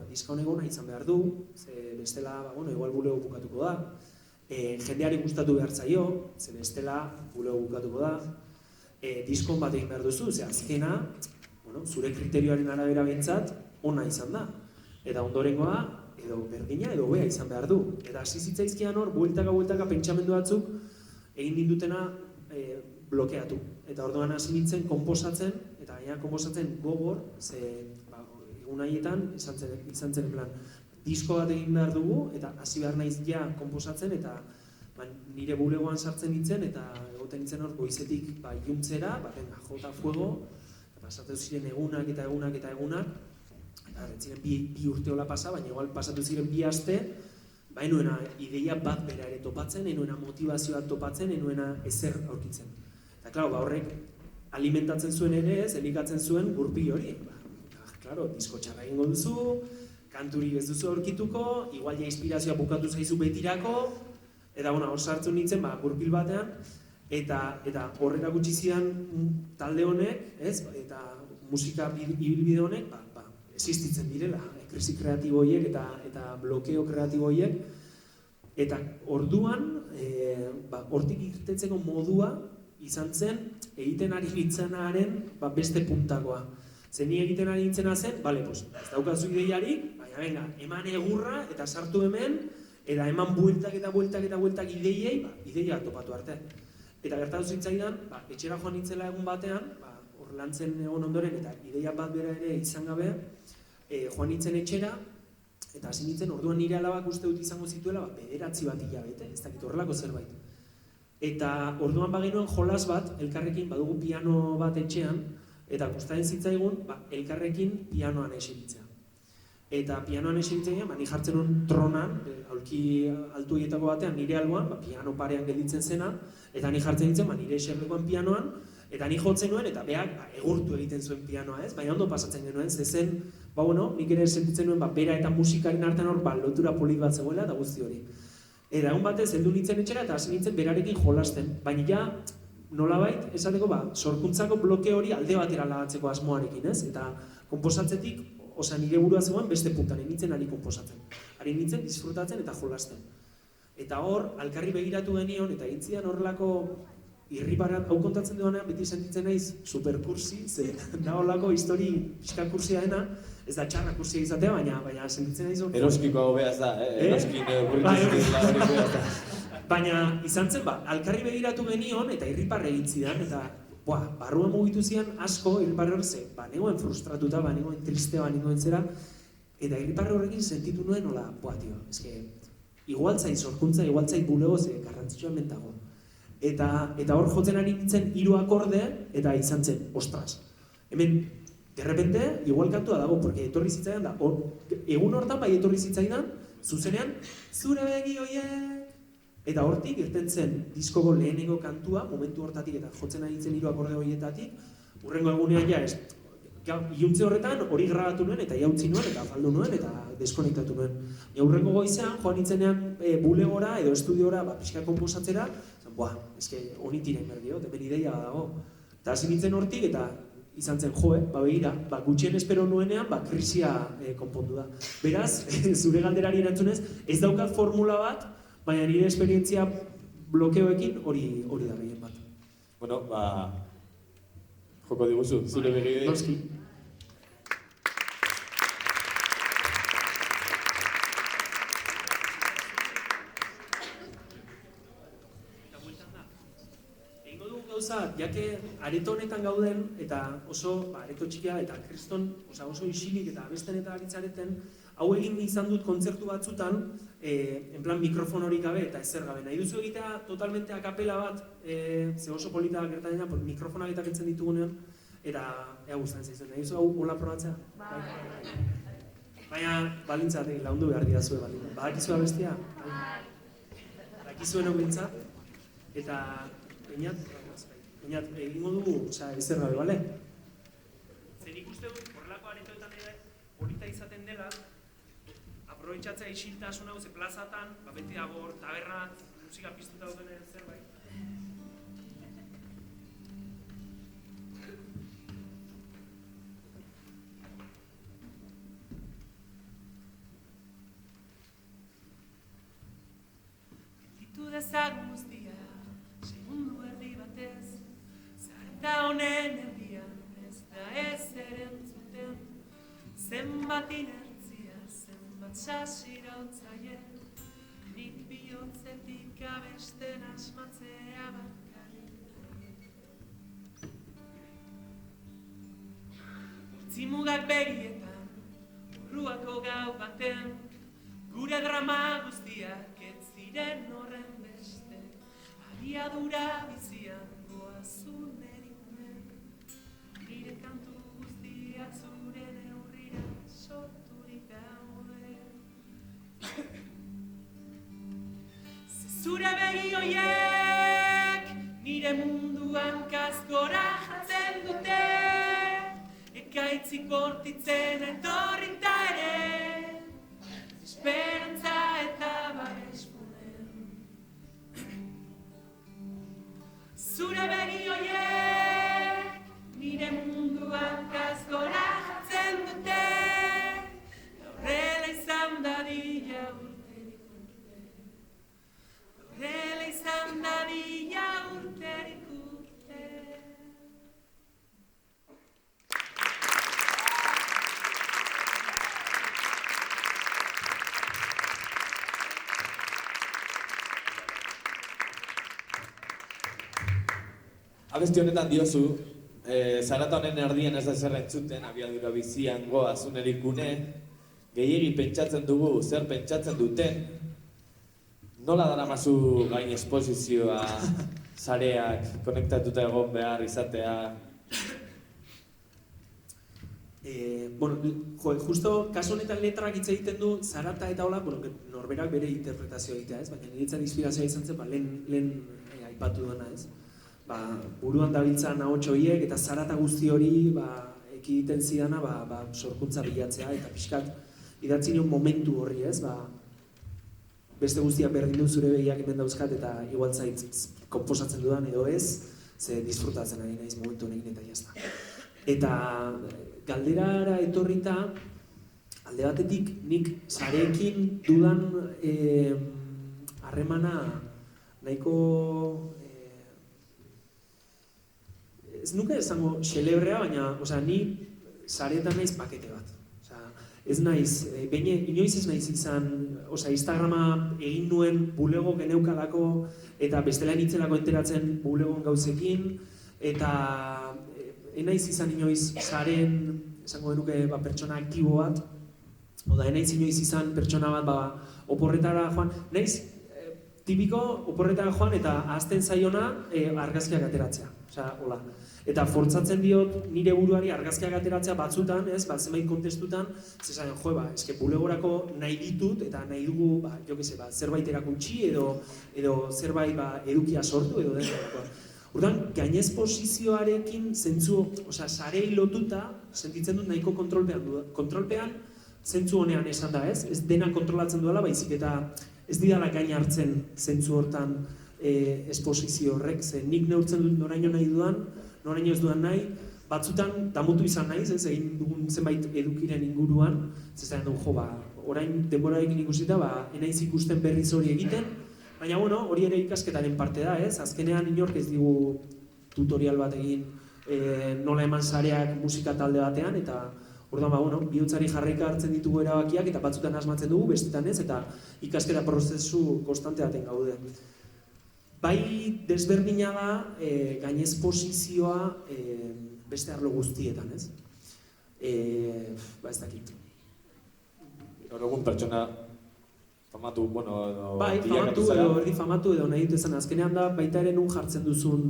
diska honegona izan behar du, ze bestela, igual bulego bukatuko da, jendeari gustatu behar zaio, ze bestela bulego bukatuko da, diskon bat egin behar duzu, ze azkena, zure kriterioaren arabera behintzat, ona izan da. Eta ondorengoa, edo berdina, edo bea izan behar du. Eta hasi zitzaizkian hor, bueltaka pentsamendu batzuk, egin nindutena blokeatu. Eta orduan hasi nintzen konposatzen, eta gaina konposatzen gogor, ze egun haietan izan zen plan, disko bat egin behar dugu, eta hasi behar naiz ja konposatzen, eta nire bulegoan sartzen nintzen, eta egoten nintzen hor goizetik iluntzera, jota fuego, pasatu ziren egunak, eta ziren bi urteola pasa, baina igual pasatu ziren bi aste, enuena ideia bat bera ere topatzen, enuena motivazioa topatzen, enuena ezer aurkitzen. Eta, klaro, horrek alimentatzen zuen ere ez, elikatzen zuen gurpil hori. Klaro, disko txarra egingo duzu, kanturik ez duzu aurkituko, igual ja inspirazioa bukatu zaizu betirako, eta hor sartzen nintzen gurpil batean, eta horrela gutxi zidan talde honek, eta musika ibilbide honek, existitzen direla, krisi kreatibo horiek eta blokeo kreatibo horiek, eta orduan, hortik irtetzeko modua izan zen, egiten ari nintzanaren beste puntakoa. Zer ni egiten ari nintzena zen, ez daukazu ideiarik, baina eman egurra eta sartu hemen, eta eman bueltak ideiei, ideia topatu arte. Eta gertatu zitzaidan, etxera joan nintzela egun batean, hor lantzen egon ondoren, eta ideia bat bera ere izan gabe, joan nintzen etxera, eta hasi nintzen, orduan nire alabak uste dut izango zituela, 9 bat hilabete, ez dakit horrelako zerbait. Eta orduan bagenuen jolas bat, elkarrekin badugu piano bat etxean, eta gustaren zitzaigun, elkarrekin pianoan eseritzea. Eta pianoan eseritzea, ni jartzen nuen tronan, aulki altu horietako batean nire alboan, piano parean gelditzen zena, eta ni jartzen nintzen, nire eserlekuan pianoan, eta ni jotzen nuen, eta beak egurtu egiten zuen pianoa ez, baina ondo pasatzen genuen, zezen, nik ere sentitzen nuen, bera eta musikaren artean hor, lotura polit bat zegoela, eta guzti hori. Eta egun batez, heldu nintzen etxera, eta hasi nintzen berarekin jolasten, baina ja, nolabait, esateko, sorkuntzako bloke hori alde batera lagatzeko asmoarekin, ez? Eta konposatzetik, nire burua zegoen beste puntan, nintzen ari konposatzen. Ari nintzen disfrutatzen eta jolasten. Eta hor, alkarri begiratu genion, eta egintzidan horrelako irriparat, hau kontatzen duanean, beti sentitzen naiz superkursi, ze da horrelako histori pixka kursia dena, ez da txarra kursia izatea, baina sentitzen naiz hor. Eroskiko hau behaz da, eroskin burrikizko hori behaz da. Baina izan zen, alkarri begiratu genion, eta irriparra egintzidan, eta barruan mugitu zian asko irriparra hor ze, negoen frustratuta, negoen triste, negoen zera, eta irriparra horrekin sentitu nuen, hola, eske, igualtzai sorkuntza, igualtzai bulego ze garrantzitsua mentago. Eta hor jotzen ari nintzen 3 akorde, eta izan zen, ostras. Hemen, derrepente, igual kantua dago, porque etorri zitzaidan da, egun hortan bai etorri zitzaidan, zuzenean, zure begi hoiek, eta hortik irten zen diskoko lehenengo kantua, momentu hortatik eta jotzen ari nintzen 3 akorde horietatik, hurrengo egunean ja ez, iluntze horretan hori grabatu nuen eta iautzi nuen eta afaldu nuen eta deskonektatu nuen. Aurrengo goizean joan nintzenean bulegora edo estudiora pixka konposatzera, eske honi tiren behar diot, hemen ideia dago. Eta hasi nintzen hortik eta izan zen begira, gutxien espero nuenean, krisia konpondu da. Beraz, zure galderari erantzunez, ez daukat formula bat, baina nire esperientzia blokeoekin hori da gehien bat. Bueno, joko diguzu, zure begidei. Noski. Jake areto honetan gauden eta oso areto txikia eta kriston oso isilik eta abesten eta aritzareten hau egin izan dut kontzertu batzutan en plan mikrofon hori gabe eta ezer gabe. Nahi duzu egitea totalmente akapela bat ze oso polita gertatzen da, mikrofonak eta kentzen ditugunean eta ea gustatzen zaizuen. Nahi duzu hau hola probatzea? Baina balintzatik laundu behar didazue balin. Badakizu abestia? Badakizuen hau bintzat eta Baina, egingo dugu, ezer gabe, bale? Zer ikuste dut, horrelako aretoetan ere, polita izaten dela, aprobetxatzea isiltasuna ze plazatan, beti dago taberna, musika piztuta duten zerbait. Ditu dezagun guztia, segundu erdi batez, eta honen erdian ez da ezer entzuten, zenbat inertzia, zenbat sasira otzaie, nik bihotzetik abesten asmatzea bakarrik. Urtzimugak begietan, urruako gau baten, gure drama guztiak ez ziren horren beste, abiadura bizian goazun nire kantu guztiak zure neurrira sorturik daude. Zure begi horiek nire munduan kaskora jatzen dute, ekaitzik bortitzen etorrita ere, esperantza eta babespunen. Zure begi horiek nire munduan kaskora jatzen dute, horrela izan dadila urterik urte. Horrela izan dadila urterik urte. Abesti honetan diozu, zarata honen erdien ez da zer entzuten, abiadura bizian goaz unerikune, gehiegi pentsatzen dugu, zer pentsatzen duten, nola daramazu gain esposizioa, sareak, konektatuta egon behar izatea? Justo kasu honetan letrak hitz egiten du zarata eta hola, norberak bere interpretazioa egitea, ez? Baina niretzat inspirazioa izan zen, lehen aipatu duena, ez? Buruan dabiltzan ahots horiek eta zarata guzti hori ekiditen zidana sorkuntza bilatzea eta pixkat idatzi nion momentu horri, ez? Beste guztiak berdin du zure begiak hemen dauzkat eta igual zait konposatzen dudan edo ez, ze disfrutatzen ari naiz momentu honekin eta jazta. Eta galderara etorrita, alde batetik nik sareekin dudan harremana nahiko ez nuke esango xelebrea, baina ni sareetan naiz pakete bat. Ez naiz, inoiz ez naiz izan, Instagrama egin nuen bulego geneukalako eta bestela nitzelako enteratzen bulegon gauzekin eta enaiz izan inoiz sareen, esango genuke pertsona aktibo bat, enaiz inoiz izan pertsona bat oporretara joan, naiz tipiko oporretara joan eta ahazten zaiona argazkiak ateratzea. Eta fortzatzen diot nire buruari argazkiak ateratzea batzutan, zenbait kontestutan, zesan, eske bulegorako nahi ditut eta nahi dugu, zerbait erakutsi edo zerbait edukia sortu edo den. Orduan, gainez posizioarekin zentzu, sarei lotuta, sentitzen dut nahiko kontrolpean zentzu honean esan da, ez? Ez dena kontrolatzen duela, baizik eta ez didala gain hartzen zentzu hortan esposizio horrek, ze nik neurtzen dut noraino nahi dudan, noraino ez dudan nahi, batzutan damutu izan naiz, ez, egin dugun zenbait edukiren inguruan, zezaten du, orain denborarekin ikusita, enaiz ikusten berriz hori egiten, baina bueno, hori ere ikasketaren parte da, ez, azkenean inork ez digu tutorial bat egin nola eman sareak musika talde batean, eta orduan, bihotzari jarraika hartzen ditugu erabakiak eta batzutan asmatzen dugu, bestetan ez, eta ikasketa prozesu konstante baten gaude. Bai desberdina da gainezposizioa beste arlo guztietan, ez? Ez dakit. Gaur egun pertsona famatu, bai, famatu edo erdi famatu edo nahi dut esan, azkenean da baita ere nun jartzen duzun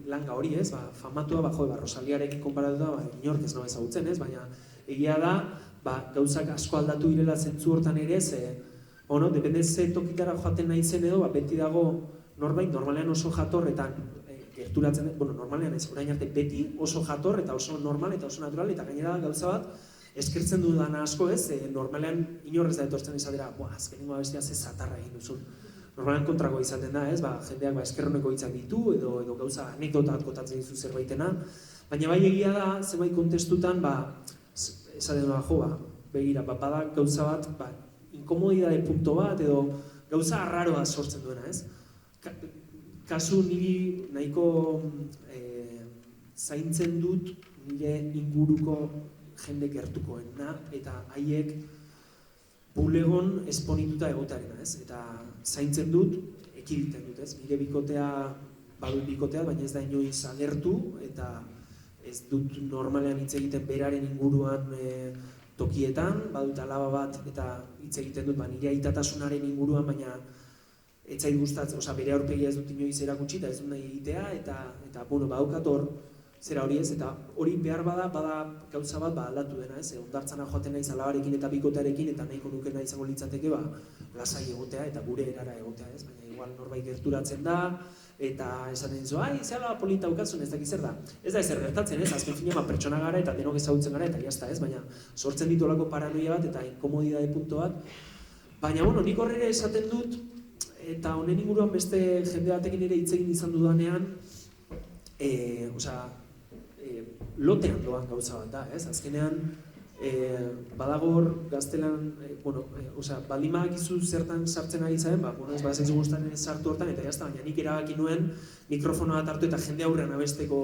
langa hori, ez? Famatua, Rosaliarekin konparatuta, inork ez nahi ezagutzen, ez? Baina egia da, gauzak asko aldatu direla zentzu hortan ere, depende ze tokitara joaten nahi zen edo, beti dago norbait, normalean oso jatorretan gerturatzen, normalean ez, orain arte beti oso jator eta oso normal eta oso natural, eta gainera gauza bat, eskertzen dudana asko ez, normalean inorrez da etortzen izatera, azkenengo abestia ze zatarra egin duzun. Normalean kontrako izaten da, ez, jendeak eskerroneko hitzak ditu, edo gauza anekdota bat kotatzen dizu zerbaitena, baina bai egia da, zenbait kontestutan, esaten doa, begira, bada gauza bat, inkomodidade punto bat, edo gauza arraroa sortzen duena, ez? Kasu niri nahiko zaintzen dut nire inguruko jende gertukoena, eta haiek bulegon esponituta egotearena, ez? Eta zaintzen dut, ekiditen dut, ez? Nire bikotea, badut bikotea, baina ez da inoiz agertu, eta ez dut normalean hitz egiten beraren inguruan tokietan, badut alaba bat, eta hitz egiten dut, nire aitatasunaren inguruan, baina ez zait gustatzen, bere aurpegia ez dut inoiz erakutsi, eta ez dut nahi egitea, eta badaukat hor, zera hori ez, eta hori behar bada gauza bat aldatu dena, ez? Hondartzana joaten naiz alabarekin eta bikotearekin, eta nahiko nukena izango litzateke, lasai egotea eta gure erara egotea, ez? Baina igual norbait gerturatzen da, eta esaten dizu, zehala polita ukatzun, ez dakit zer da. Ez da ezer gertatzen, ez? Azken finean pertsona gara eta denok ezagutzen gara, eta jazta, ez? Baina sortzen ditu olako paranoia bat eta inkomodidade punto bat. Baina, nik horrela esaten dut, eta honen inguruan beste jende batekin ere hitz egin izan dudanean, lotean doan gauza bat da, ez? Azkenean, badagor gaztelan, baldin badakizu zertan sartzen ari zaren, ez badazaizu guztan sartu hortan, eta jazta, baina nik erabaki nuen mikrofono bat hartu eta jende aurrean abesteko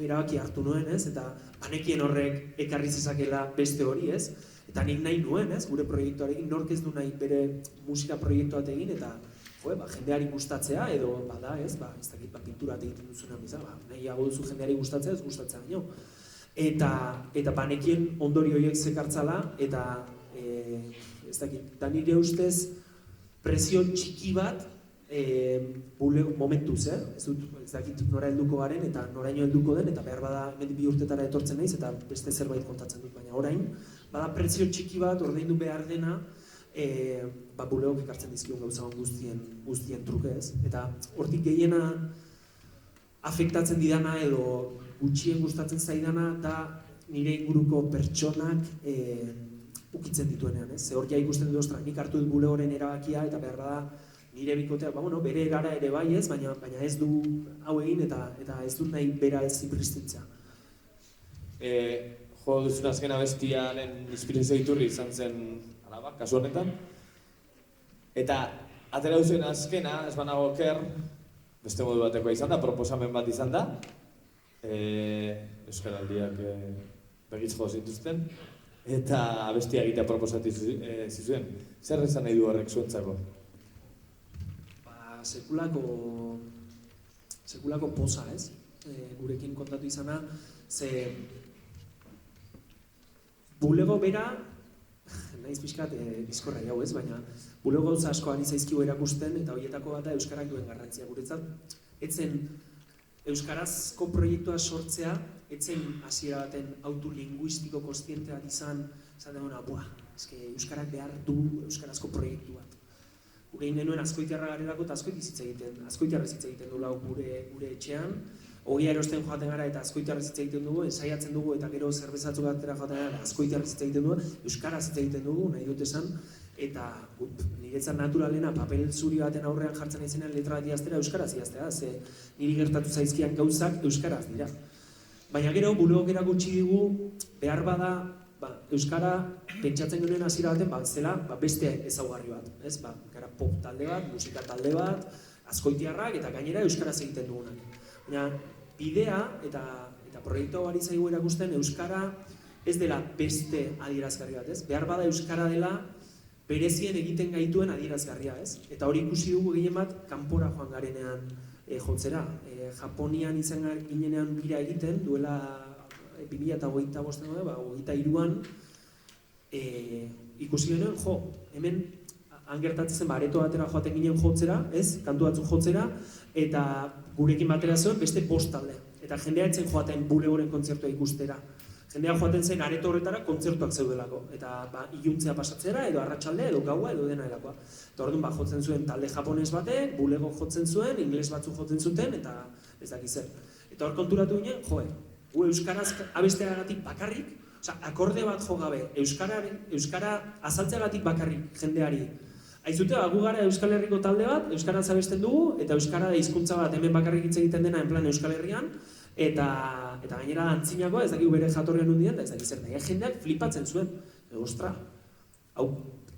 erabaki hartu nuen, ez? Eta banekien horrek ekarri zezakela beste hori, ez? Eta nik nahi nuen, ez? Gure proiektuarekin, nork ez du nahi bere musika proiektu bat egin, eta jendeari gustatzea, edo bada, ez dakit, pintura bat egiten duzuna bizar, nahiago duzu jendeari gustatzea, ez gustatzea baino. Eta banekien ondori horiek zekartzala, eta ez dakit, da nire ustez presio txiki bat momentuz, ez dakit nora helduko garen, eta noraino helduko den, eta behar bada hemendik 2 urtetara etortzen naiz, eta beste zerbait kontatzen dut, baina orain, bada presio txiki bat ordaindu behar dena, buleok ekartzen dizkion gauza guztien truke, ez? Eta hortik gehiena afektatzen didana edo gutxien gustatzen zaidana da nire inguruko pertsonak ukitzen dituenean, ez? Ze hor ja ikusten dut, nik hartu dut buleoren erabakia eta behar da nire bikotea, bere gara ere bai, ez? Baina ez du hau egin eta ez dut nahi bera ez zipristintzea. Jo duzun azken abestiaren inspirazio iturri izan zen alaba, kasu honetan. Eta atera duzuen azkena, ez banago oker, beste modu batekoa izan da, proposamen bat izan da. Euskaraldiak begitz jo zituzten. Eta abestia egitea proposatu zizuen. Zer esan nahi du horrek zuentzako? Sekulako poza, ez? Gurekin kontatu izana, ze bulego bera, nahiz pixkat bizkorra jau ez, baina bulego gauza asko ari zaizkigu erakusten, eta horietako bat da euskarak duen garrantzia. Guretzat, etzen euskarazko proiektua sortzea, etzen hasiera baten autolinguistiko kontziente bat izan dena, euskarak behar du euskarazko proiektu bat. Gure genuen Azkoitiarra garelako eta Azkoitiarrez hitz egiten du lau gure etxean, ogia erosten joaten gara eta azkoitiarrez hitz egiten dugu, ensaiatzen dugu eta gero zerbezatzu batera joaten gara azkoitiarrez hitz egiten dugu, euskaraz hitz egiten dugu, nahi dut esan, eta niretzat naturalena papel zuri baten aurrean jartzen izenean letra bat idaztera euskaraz idaztea, ze niri gertatu zaizkian gauzak euskaraz dira. Baina gero, buleok erakutsi digu, behar bada, euskara pentsatzen genuen hasiera baten, zela beste ezaugarri bat, ez? Gara pop talde bat, musika talde bat, azkoitiarrak eta gainera euskaraz egiten dugunak. Baina bidea eta proiektu hori zaigu erakusten euskara ez dela beste adierazgarri bat, ez? Behar bada euskara dela berezien egiten gaituen adierazgarria, ez? Eta hori ikusi dugu gehien bat kanpora joan garenean jotzera. Japonian izan ginenean bira egiten, duela 2025 23an ikusi genuen, hemen han gertatzen zen areto batera joaten ginen jotzera, ez? Kantu batzuk jotzera, eta gurekin batera zuen beste 5 talde. Eta jendea etzen joaten bulegoren kontzertua ikustera. Jendea joaten zen areto horretara kontzertuak zeudelako. Eta iluntzea pasatzera, edo arratsaldea, edo gaua, edo dena erakoa. Eta orduan jotzen zuen talde japones batek, bulego jotzen zuen, ingles batzuk jotzen zuten, eta ez dakiz zer. Eta hor konturatu ginen, gu euskaraz abesteagatik bakarrik, akorde bat jo gabe, euskara azaltzeagatik bakarrik jendeari. Aizute, gu gara Euskal Herriko talde bat, euskaraz abesten dugu, eta euskara da hizkuntza bat hemen bakarrik hitz egiten dena en plan Euskal Herrian, eta gainera antzinakoa, ez dakigu bere jatorrian hundien, eta ez dakiz zer nahi, jendeak flipatzen zuen. Ostra, hau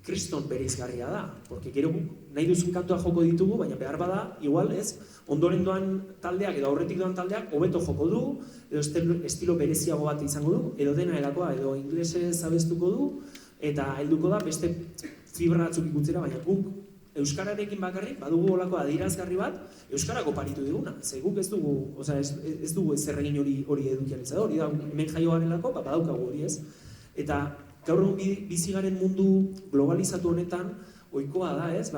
kriston bereizgarria da, porque gero nahi duzun kantua joko ditugu, baina behar bada, igual ez, ondoren doan taldeak edo aurretik doan taldeak hobeto joko du, edo estilo bereziago bat izango du, edo dena erakoa, edo inglesez abestuko du, eta helduko da beste fibra batzuk ikutzera, baina guk euskararekin bakarrik badugu olako adierazgarri bat euskarako paritu diguna. Ze guk ez dugu ezer egin hori edukializador, hori da hemen jaio garelako, badaukagu hori ez. Eta gaur egun bizi garen mundu globalizatu honetan ohikoa da, ez?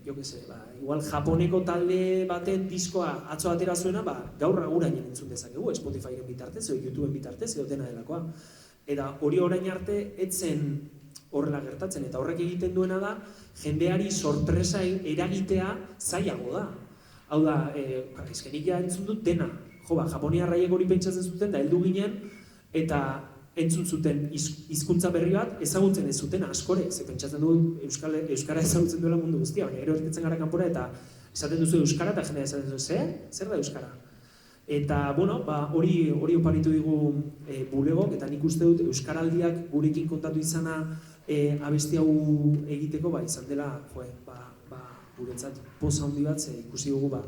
Igual Japoneko talde baten diskoa atzo atera zuena, gaur agurainen entzun dezakegu, Spotifyren bitartez, edo YouTubeen bitartez, edo dena delakoa. Eta hori orain arte etzen horrela gertatzen, eta horrek egiten duena da, jendeari sorpresa eragitea zailago da. Hau da, eskenik ja entzun dut dena. Japoniarraiek hori pentsatzen zuten, da heldu ginen, eta entzun zuten hizkuntza berri bat ezagutzen ez zuten askore, ze pentsatzen du euskara ezagutzen duela mundu guztia, baina gero erkitzen gara kanpora eta esaten duzu euskara eta jendea esaten duzu, zer da euskara? Eta, hori oparitu digu bulegok, eta nik uste dut euskaraldiak gurekin kontatu izana abesti hau egiteko, izan dela, guretzat poza handi bat, ikusi dugu,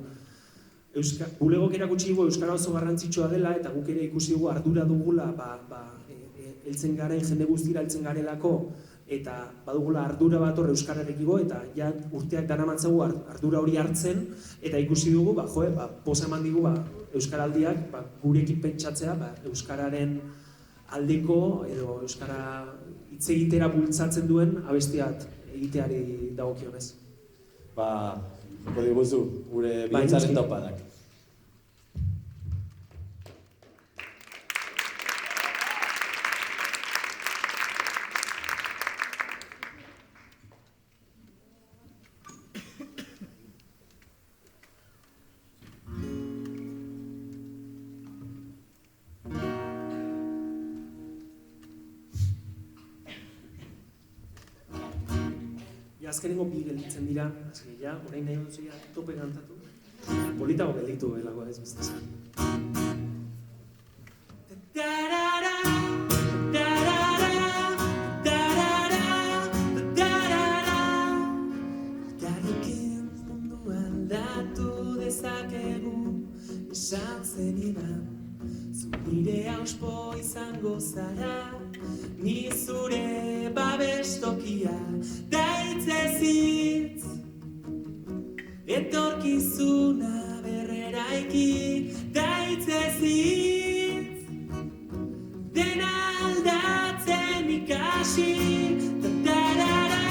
bulegok erakutsi dugu euskara oso garrantzitsua dela, eta guk ere ikusi dugu ardura dugula, heltzen garen, jende guztira heltzen garelako, eta badugula ardura bat hor euskararekiko, eta ja urteak daramatzagu ardura hori hartzen, eta ikusi dugu, poza eman digu, euskaraldiak gurekin pentsatzea, euskararen aldeko, edo euskara hitz egitera bultzatzen duen abestiat egiteari dagokionez. Joko diguzu, gure bihotzaren topadak. Azkenengo bi gelditzen dira, orain nahi dut zeia tope kantatu. Politago gelditu belako ez bezazan. Garrikin mundu aldatu dezakegu esan zenidan, zu nire auspo izango zara, ni zure babestokia daitzezitz, etorkizuna berreraiki daitzezitz, dena aldatzen ikasi, tarara,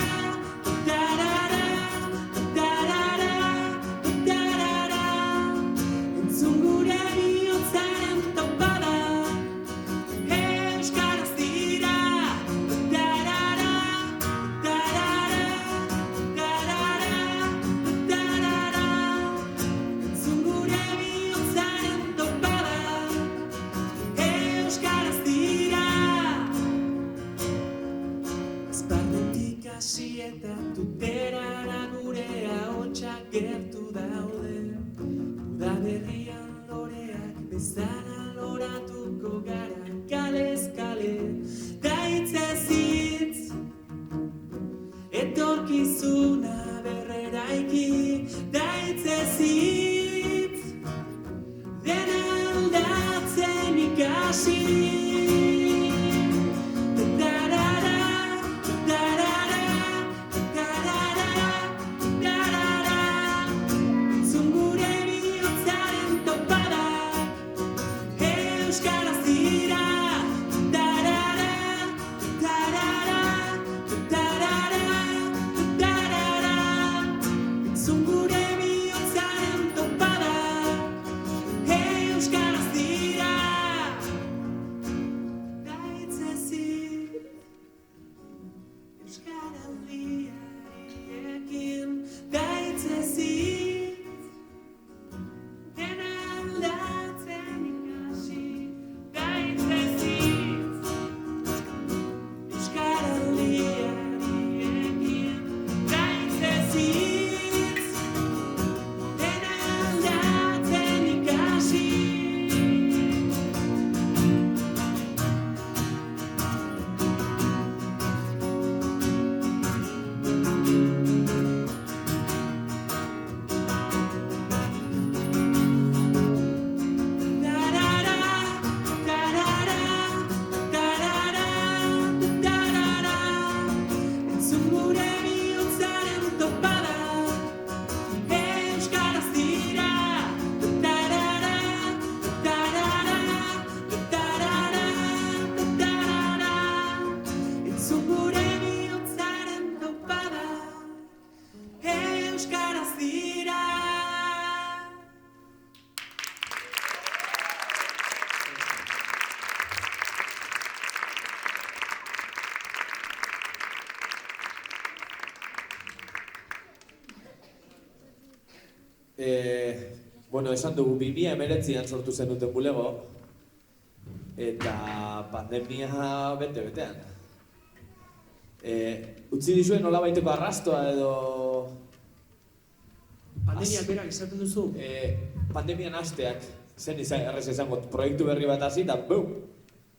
tarara, tarara, tarara, entzun gure bihotzaren topada, euskaraz dira, tarara, tarara, tarara, tarara, entzun gure bihotzaren eta tuterara gure ahotsak gertu daude. Udaberrian loreak bezala loratuko gara, kalez kale, da hitzez hitz. Etorkizuna berreraiki, da hitzez hitz. Dena aldatzen ikasi. Bueno, esan dugu 2019an sortu zenuten bulego, eta pandemia bete-betean. Utzi dizuen nolabaiteko arrastoa edo... Pandemiak berak esaten duzu? Pandemian hasteak, zen errez izango proiektu berri bat hasi, eta bum!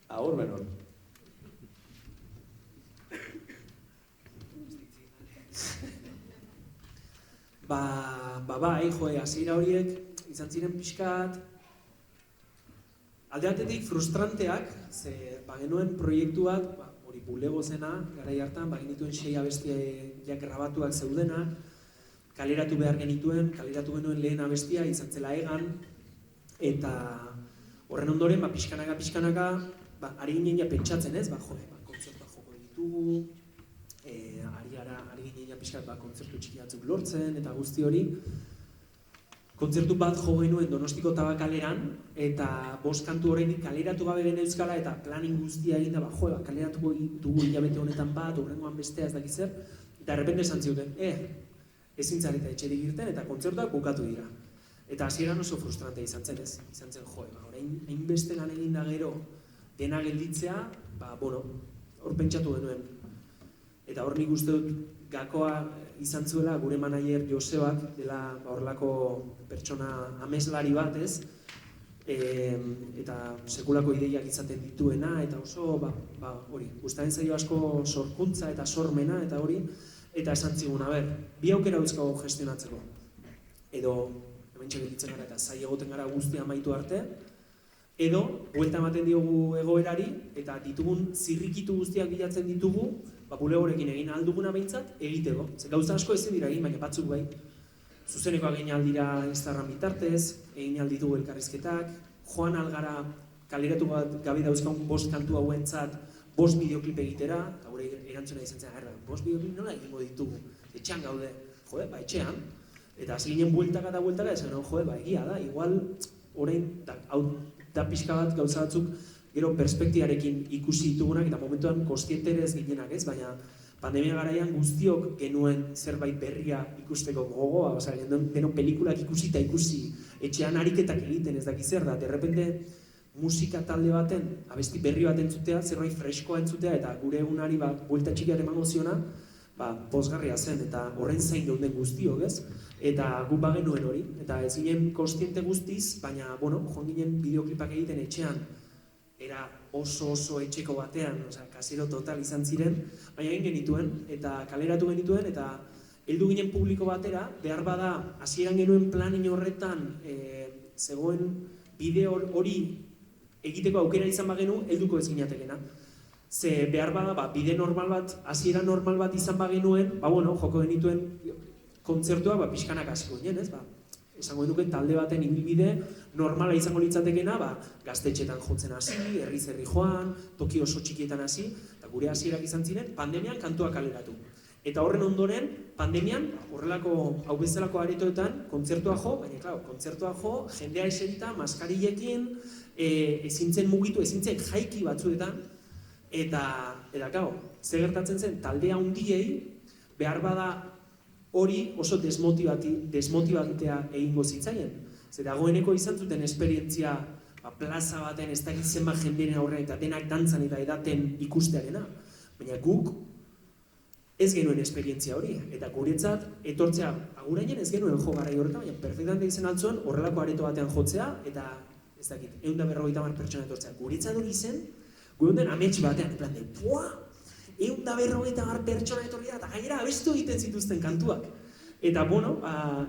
Agur benon. Bai, hasiera horiek izan ziren pixkat alde batetik frustranteak, ze genuen proiektu bat, hori bulego zena, garai hartan, genituen 6 abestiak grabatuak zeudenak, kaleratu behar genituen, kaleratu genuen lehen abestia, izan zela Egan, eta horren ondoren, pixkanaka, ari ginen ja pentsatzen ez, kontzertuak joko ditugu, ari ginen pixkat kontzertu txiki batzuk lortzen eta guzti hori. Kontzertu bat jo genuen Donostiko Tabakaleran eta 5 kantu oraindik kaleratu gabe geneuzkala eta planning guztia eginda, kaleratuko dugu hilabete honetan bat, hurrengoan bestea ez dakiz zer, eta errepende esan zioten, ezin zareta etxerik irten eta kontzertuak bukatu dira. Eta hasieran oso frustrante izan zen ez, orain hainbeste lan egin da gero dena gelditzea, hor pentsatu genuen. Eta hor nik uste dut gakoa izan zuela gure manager Josebak, dela horrelako pertsona ameslari bat ez, eta sekulako ideiak izaten dituena, eta oso, hori, gustaren zaio asko sorkuntza eta sormena, eta hori, eta esan zigun, bi aukera dauzkagu gestionatzeko. Edo, hemen txegelitzen gara eta zai egoten gara guztia amaitu arte, edo, buelta ematen diogu egoerari, eta ditugun zirrikitu guztiak bilatzen ditugu, bulegorekin egin alduguna behintzat, egiteko. Gauza asko ezin dira egin, baina batzuk bai. Zuzenekoak egin aldira Instagram bitartez, egin alditugu elkarrizketak, joan algara kaleratu bat gabe dauzkagun 5 kantu hauentzat 5 bideoklip egitera, eta gure erantzuna izan zen, 5 bideoklip nola egingo ditugu? Etxean gaude, etxean, eta hasi ginen bueltaka eta bueltaka, esan, egia da, igual, orain, da pixka bat gauza batzuk, gero perspektiarekin ikusi ditugunak eta momentuan kostienterez ginenak ez, baina pandemia garaian guztiok genuen zerbait berria ikusteko gogoa, genuen pelikulak ikusi eta ikusi, etxean ariketak egiten ez dakiz zer da, derrepente musika talde baten, abesti berri bat entzutea, zerbait freskoa entzutea eta gure egunari buelta txikiak emango ziona, pozgarria zen, eta horren zain geunden guztiok, ez? Eta guk bagenuen hori, eta ez ginen kostiente guztiz, baina, joan ginen bideoklipak egiten etxean, era oso etxeko batean, kasero total izan ziren, baina egin genituen, eta kaleratu genituen, eta heldu ginen publiko batera, behar bada, hasieran genuen planin horretan, zegoen bideo hori egiteko aukera izan bagenu, helduko ez ginatekena. Ze behar bada, bide normal bat, hasiera normal bat izan bagenuen, joko genituen kontzertua, pixkanak hasiko ginen, ez? Esango genuken talde baten ibilbide normala izango litzatekena, gaztetxetan jotzen hasi, herriz herri joan, toki oso txikietan hasi, eta gure hasierak izan ziren, pandemian kantuak kaleratu. Eta horren ondoren, pandemian, horrelako hau bezalako aretoetan, kontzertua jo, baina, kontzertua jo, jendea eserita, maskarilekin, ezintzen mugitu, ezintzen jaiki batzuetan, eta, ze gertatzen zen, taldea handiei, behar bada hori oso desmotibatea egingo zitzaien. Zer dagoeneko izan zuten esperientzia plaza baten ez dakit zenbat jendeen aurrean eta denak dantzan eta edaten ikustearena. Baina guk ez genuen esperientzia hori. Eta guretzat etortzea agurainen ez genuen jo garai horretan, baina perfektamente izan altzuen horrelako areto batean jotzea eta ez dakit, 150 pertsona etortzea. Guretzat hori zen, geunden amets batean, en plan de, 150 pertsona etorria eta gainera abestu egiten zituzten kantuak. Eta,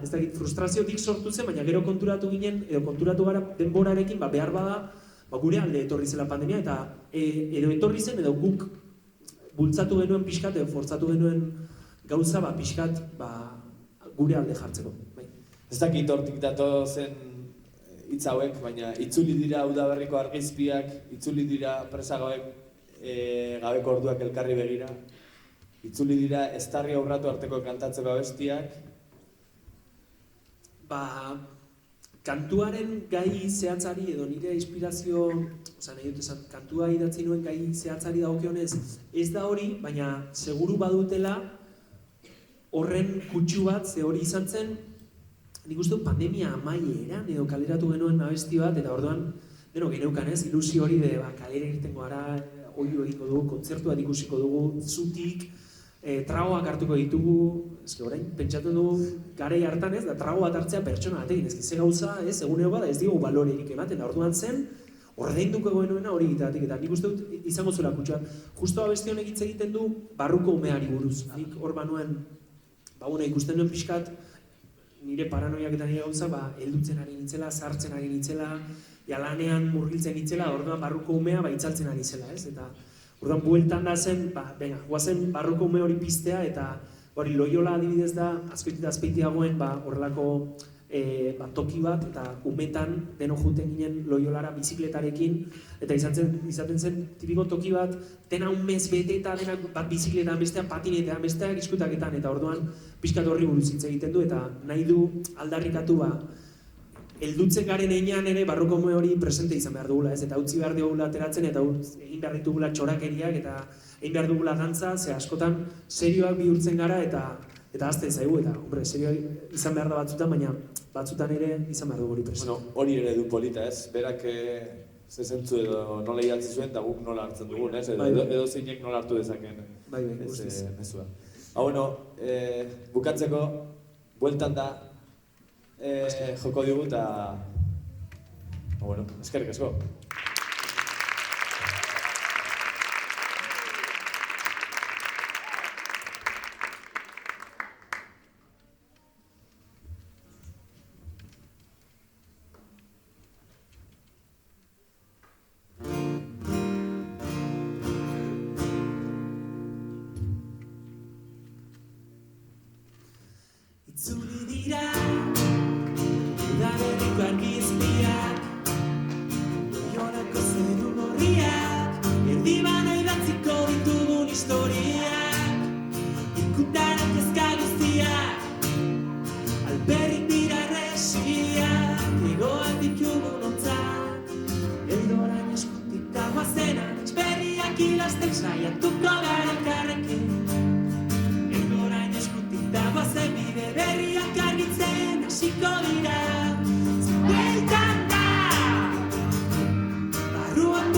ez dakit, frustraziotik sortu zen, baina gero konturatu ginen, edo konturatu gara denborarekin, behar bada, gure alde etorri zela pandemia, eta edo etorri zen, edo guk bultzatu genuen pixkat, edo fortzatu genuen gauza, pixkat, gure alde jartzeko. Ez dakit hortik dato zen hitz hauek, baina itzuli dira udaberriko argizpiak, itzuli dira presagabek gabeko orduak elkarri begira, itzuli dira eztarri aurratu arteko kantatzeko abestiak. Kantuaren gai zehatzari edo nire inspirazio, nahi dut esan, kantua idatzi nuen gai zehatzari dagokionez, ez da hori, baina seguru badutela horren kutsu bat, ze hori izan zen, nik uste dut pandemia amaieran edo kaleratu genuen abesti bat, eta orduan, geneukan ez, ilusio hori de kalera irtengo gara, oio egingo dugu, kontzertuak ikusiko dugu, zutik, tragoak hartuko ditugu, orain, pentsatzen dugu garei hartan ez, da trago bat hartzea pertsona batekin, ze gauza, egunero bada ez digu balorerik ematen, da orduan zen, ordainduko genuena hori egiteatik, eta nik uste dut izango zuela kutsua. Justo abesti honek hitz egiten du, barruko umeari buruz. Nik hor banuen, ikusten duen pixkat, nire paranoiak eta nire gauza, heldutzen ari nintzela, sartzen ari nintzela, lanean murgiltzen nintzela, orduan barruko umea itzaltzen ari zela, ez? Eta orduan bueltan da zen, guazen barruko ume hori piztea, eta hori Loiola adibidez da, azkoitik azpeiti dagoen horrelako toki bat, eta umetan deno juten ginen Loiolara bizikletarekin, eta izaten zen tipiko toki bat, dena un mes bete eta dena bat bizikletan bestea, patinetean bestea, eskutaketan, eta orduan pixkat horri buruz hitz egiten du, eta nahi du aldarrikatu heldutzen garen einean ere barruko ume hori presente izan behar dugula, ez? Eta utzi behar dugula ateratzen, eta egin behar ditugula txorakeriak, eta egin behar dugula dantza, ze askotan serioak bihurtzen gara, eta azte zaigu, eta serioak izan behar da batzutan, baina batzutan ere izan behar dugu hori presente. Hori ere du polita, ez? Berak ze zentzu edo nola idatzi zuen, eta guk nola hartzen dugun, ez? Edo zeinek nola hartu dezaken. Bai, guztiz. Bukatzeko, bueltan da, joko digu eta eskerrik asko. Itzuli dira udaberriko argizpiak, Loiolako zeru gorriak, erdibana idatziko ditugun historiak, ikuntaren kezka guztiak, alperrik dira resiak, egoak ditugun ontzak, eldorain eskutik dagoazenan, etxberriak idazten saiatuko gara elkarrekin. Eldorain eskutik dagoazen bide berriak argitzen hasiko dira. Bueltan da, barruan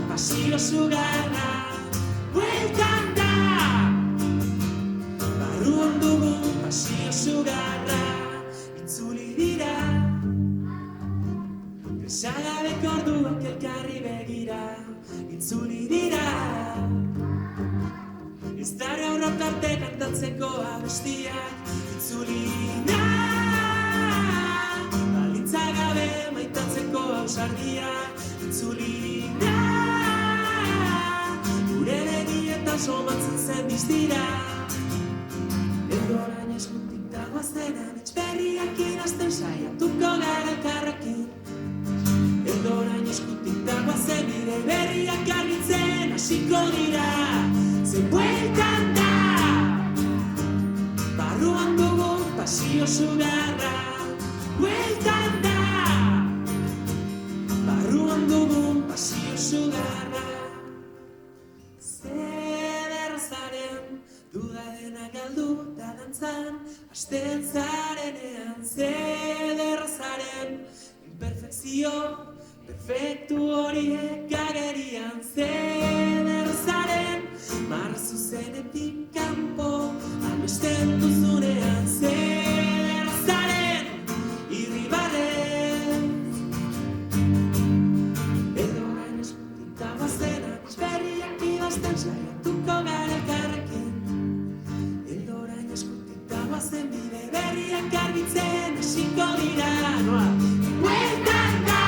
pasio sugarra, bueltan da, dugun pasio sugarra itzuli dira. Presagabeko orduak elkarri begira itzuli dira. Ez dara aurrak arte kantatzeko abestiak itzuli da. Baldintza gabe maitatzeko ausardiak itzuli da. Gure begietan somatzen zen diztira. Eldorain eskutik dagoazen amets berriak idazten saiatuko gara elkarrekin. Eldorain eskutik dagoazen bide berriak argitzen hasiko dira. Ze bueltan da, barruan dugun pasio sugarra. Bueltan da, barruan dugun pasio sugarra. Zer zaren, duda dena galdu da dantzan, hasten zarenean. Zer zaren, imperfekzio, perfektu horiek agerian. Zer zaren, marra zuzenetik kanpo, amesten duzunean. Zer zaren, irribarrez. Eldorain eskutik dagoazen amets berriak idazten saiatuko gara elkarrekin. Eldorain eskutik dagoazen bide berriak argitzen hasiko dira. Bueltan da,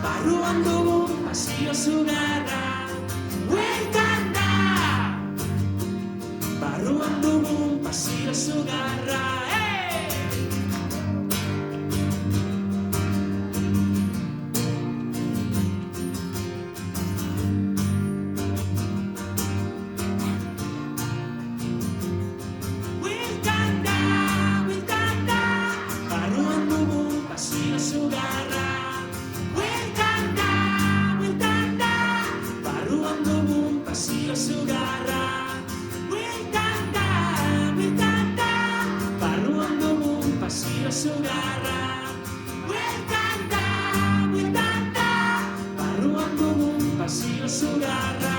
barruan dugun pasio sugarra. Bueltan da, barruan dugun pasio sugarra. Bueltan da, barruan dugun pasio sugarra. Bueltan da, barruan dugun pasio sugarra. Bueltan da, barruan dugun pasio sugarra. Bueltan da, barruan dugun pasio sugarra.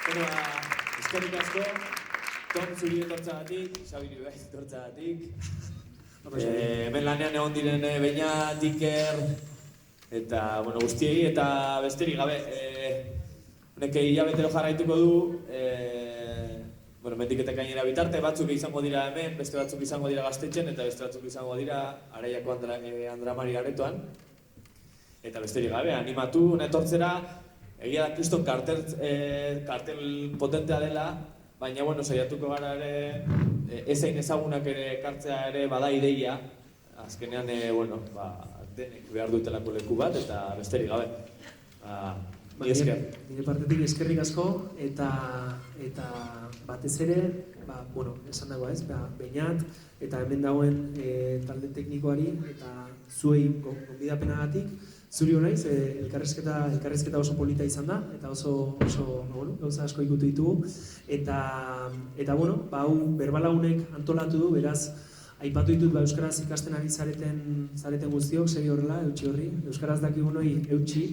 Bueno, eskerrik asko, Tom zuri etortzagatik, Xabi Bai etortzagatik. Hemen lanean egon diren Beñat, Iker, eta bueno, guztiei, eta besterik gabe. Honek hilabetero jarraituko du, bueno, mendik eta gainera bitarte, batzuk izango dira hemen, beste batzuk izango dira Gaztetxen, eta beste batzuk izango dira Araiako Andramari Aretoan. Eta besterik gabe, animatu etortzera. Egia da kriston kartel potentea dela, baina bueno, saiatuko gara ere, ezain ezagunak ere kartzea ere bada ideia. Azkenean, bueno, denek behar dutelako leku bat, eta besterik gabe. Ni esker. Nire partetik eskerrik asko, eta batez ere, bueno, esan dagoa ez, Beñat, eta hemen dagoen talde teknikoari, eta zuei gonbidapenagatik, zuri honaiz, elkarrizketa oso polita izan da, eta oso bueno, gauza asko ikutu ditugu, eta bueno, hau berbalagunek antolatu du, beraz, aipatu ditut euskaraz ikasten ari zareten guztiok, segi horrela, eutxi horri, euskaraz dakigunoi eutxi,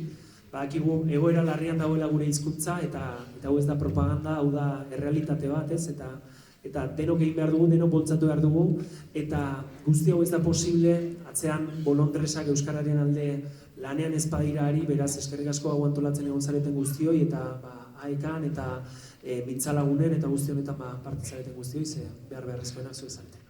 badakigu egoera larrian dagoela gure hizkuntza, eta hau ez da propaganda, hau da errealitate bat, ez, eta denok egin behar dugu, denok boltzatu behar dugu, eta guzti hau ez da posible, atzean bolondresak euskararen alde lanean ezpadiraari, beraz eskerrik asko hau antolatzen egon zareten guztioi, eta aekan, eta mintzalagunen, eta guzti honetan parte zareten guztioi, ze behar beharrezkoenak zuek zarete.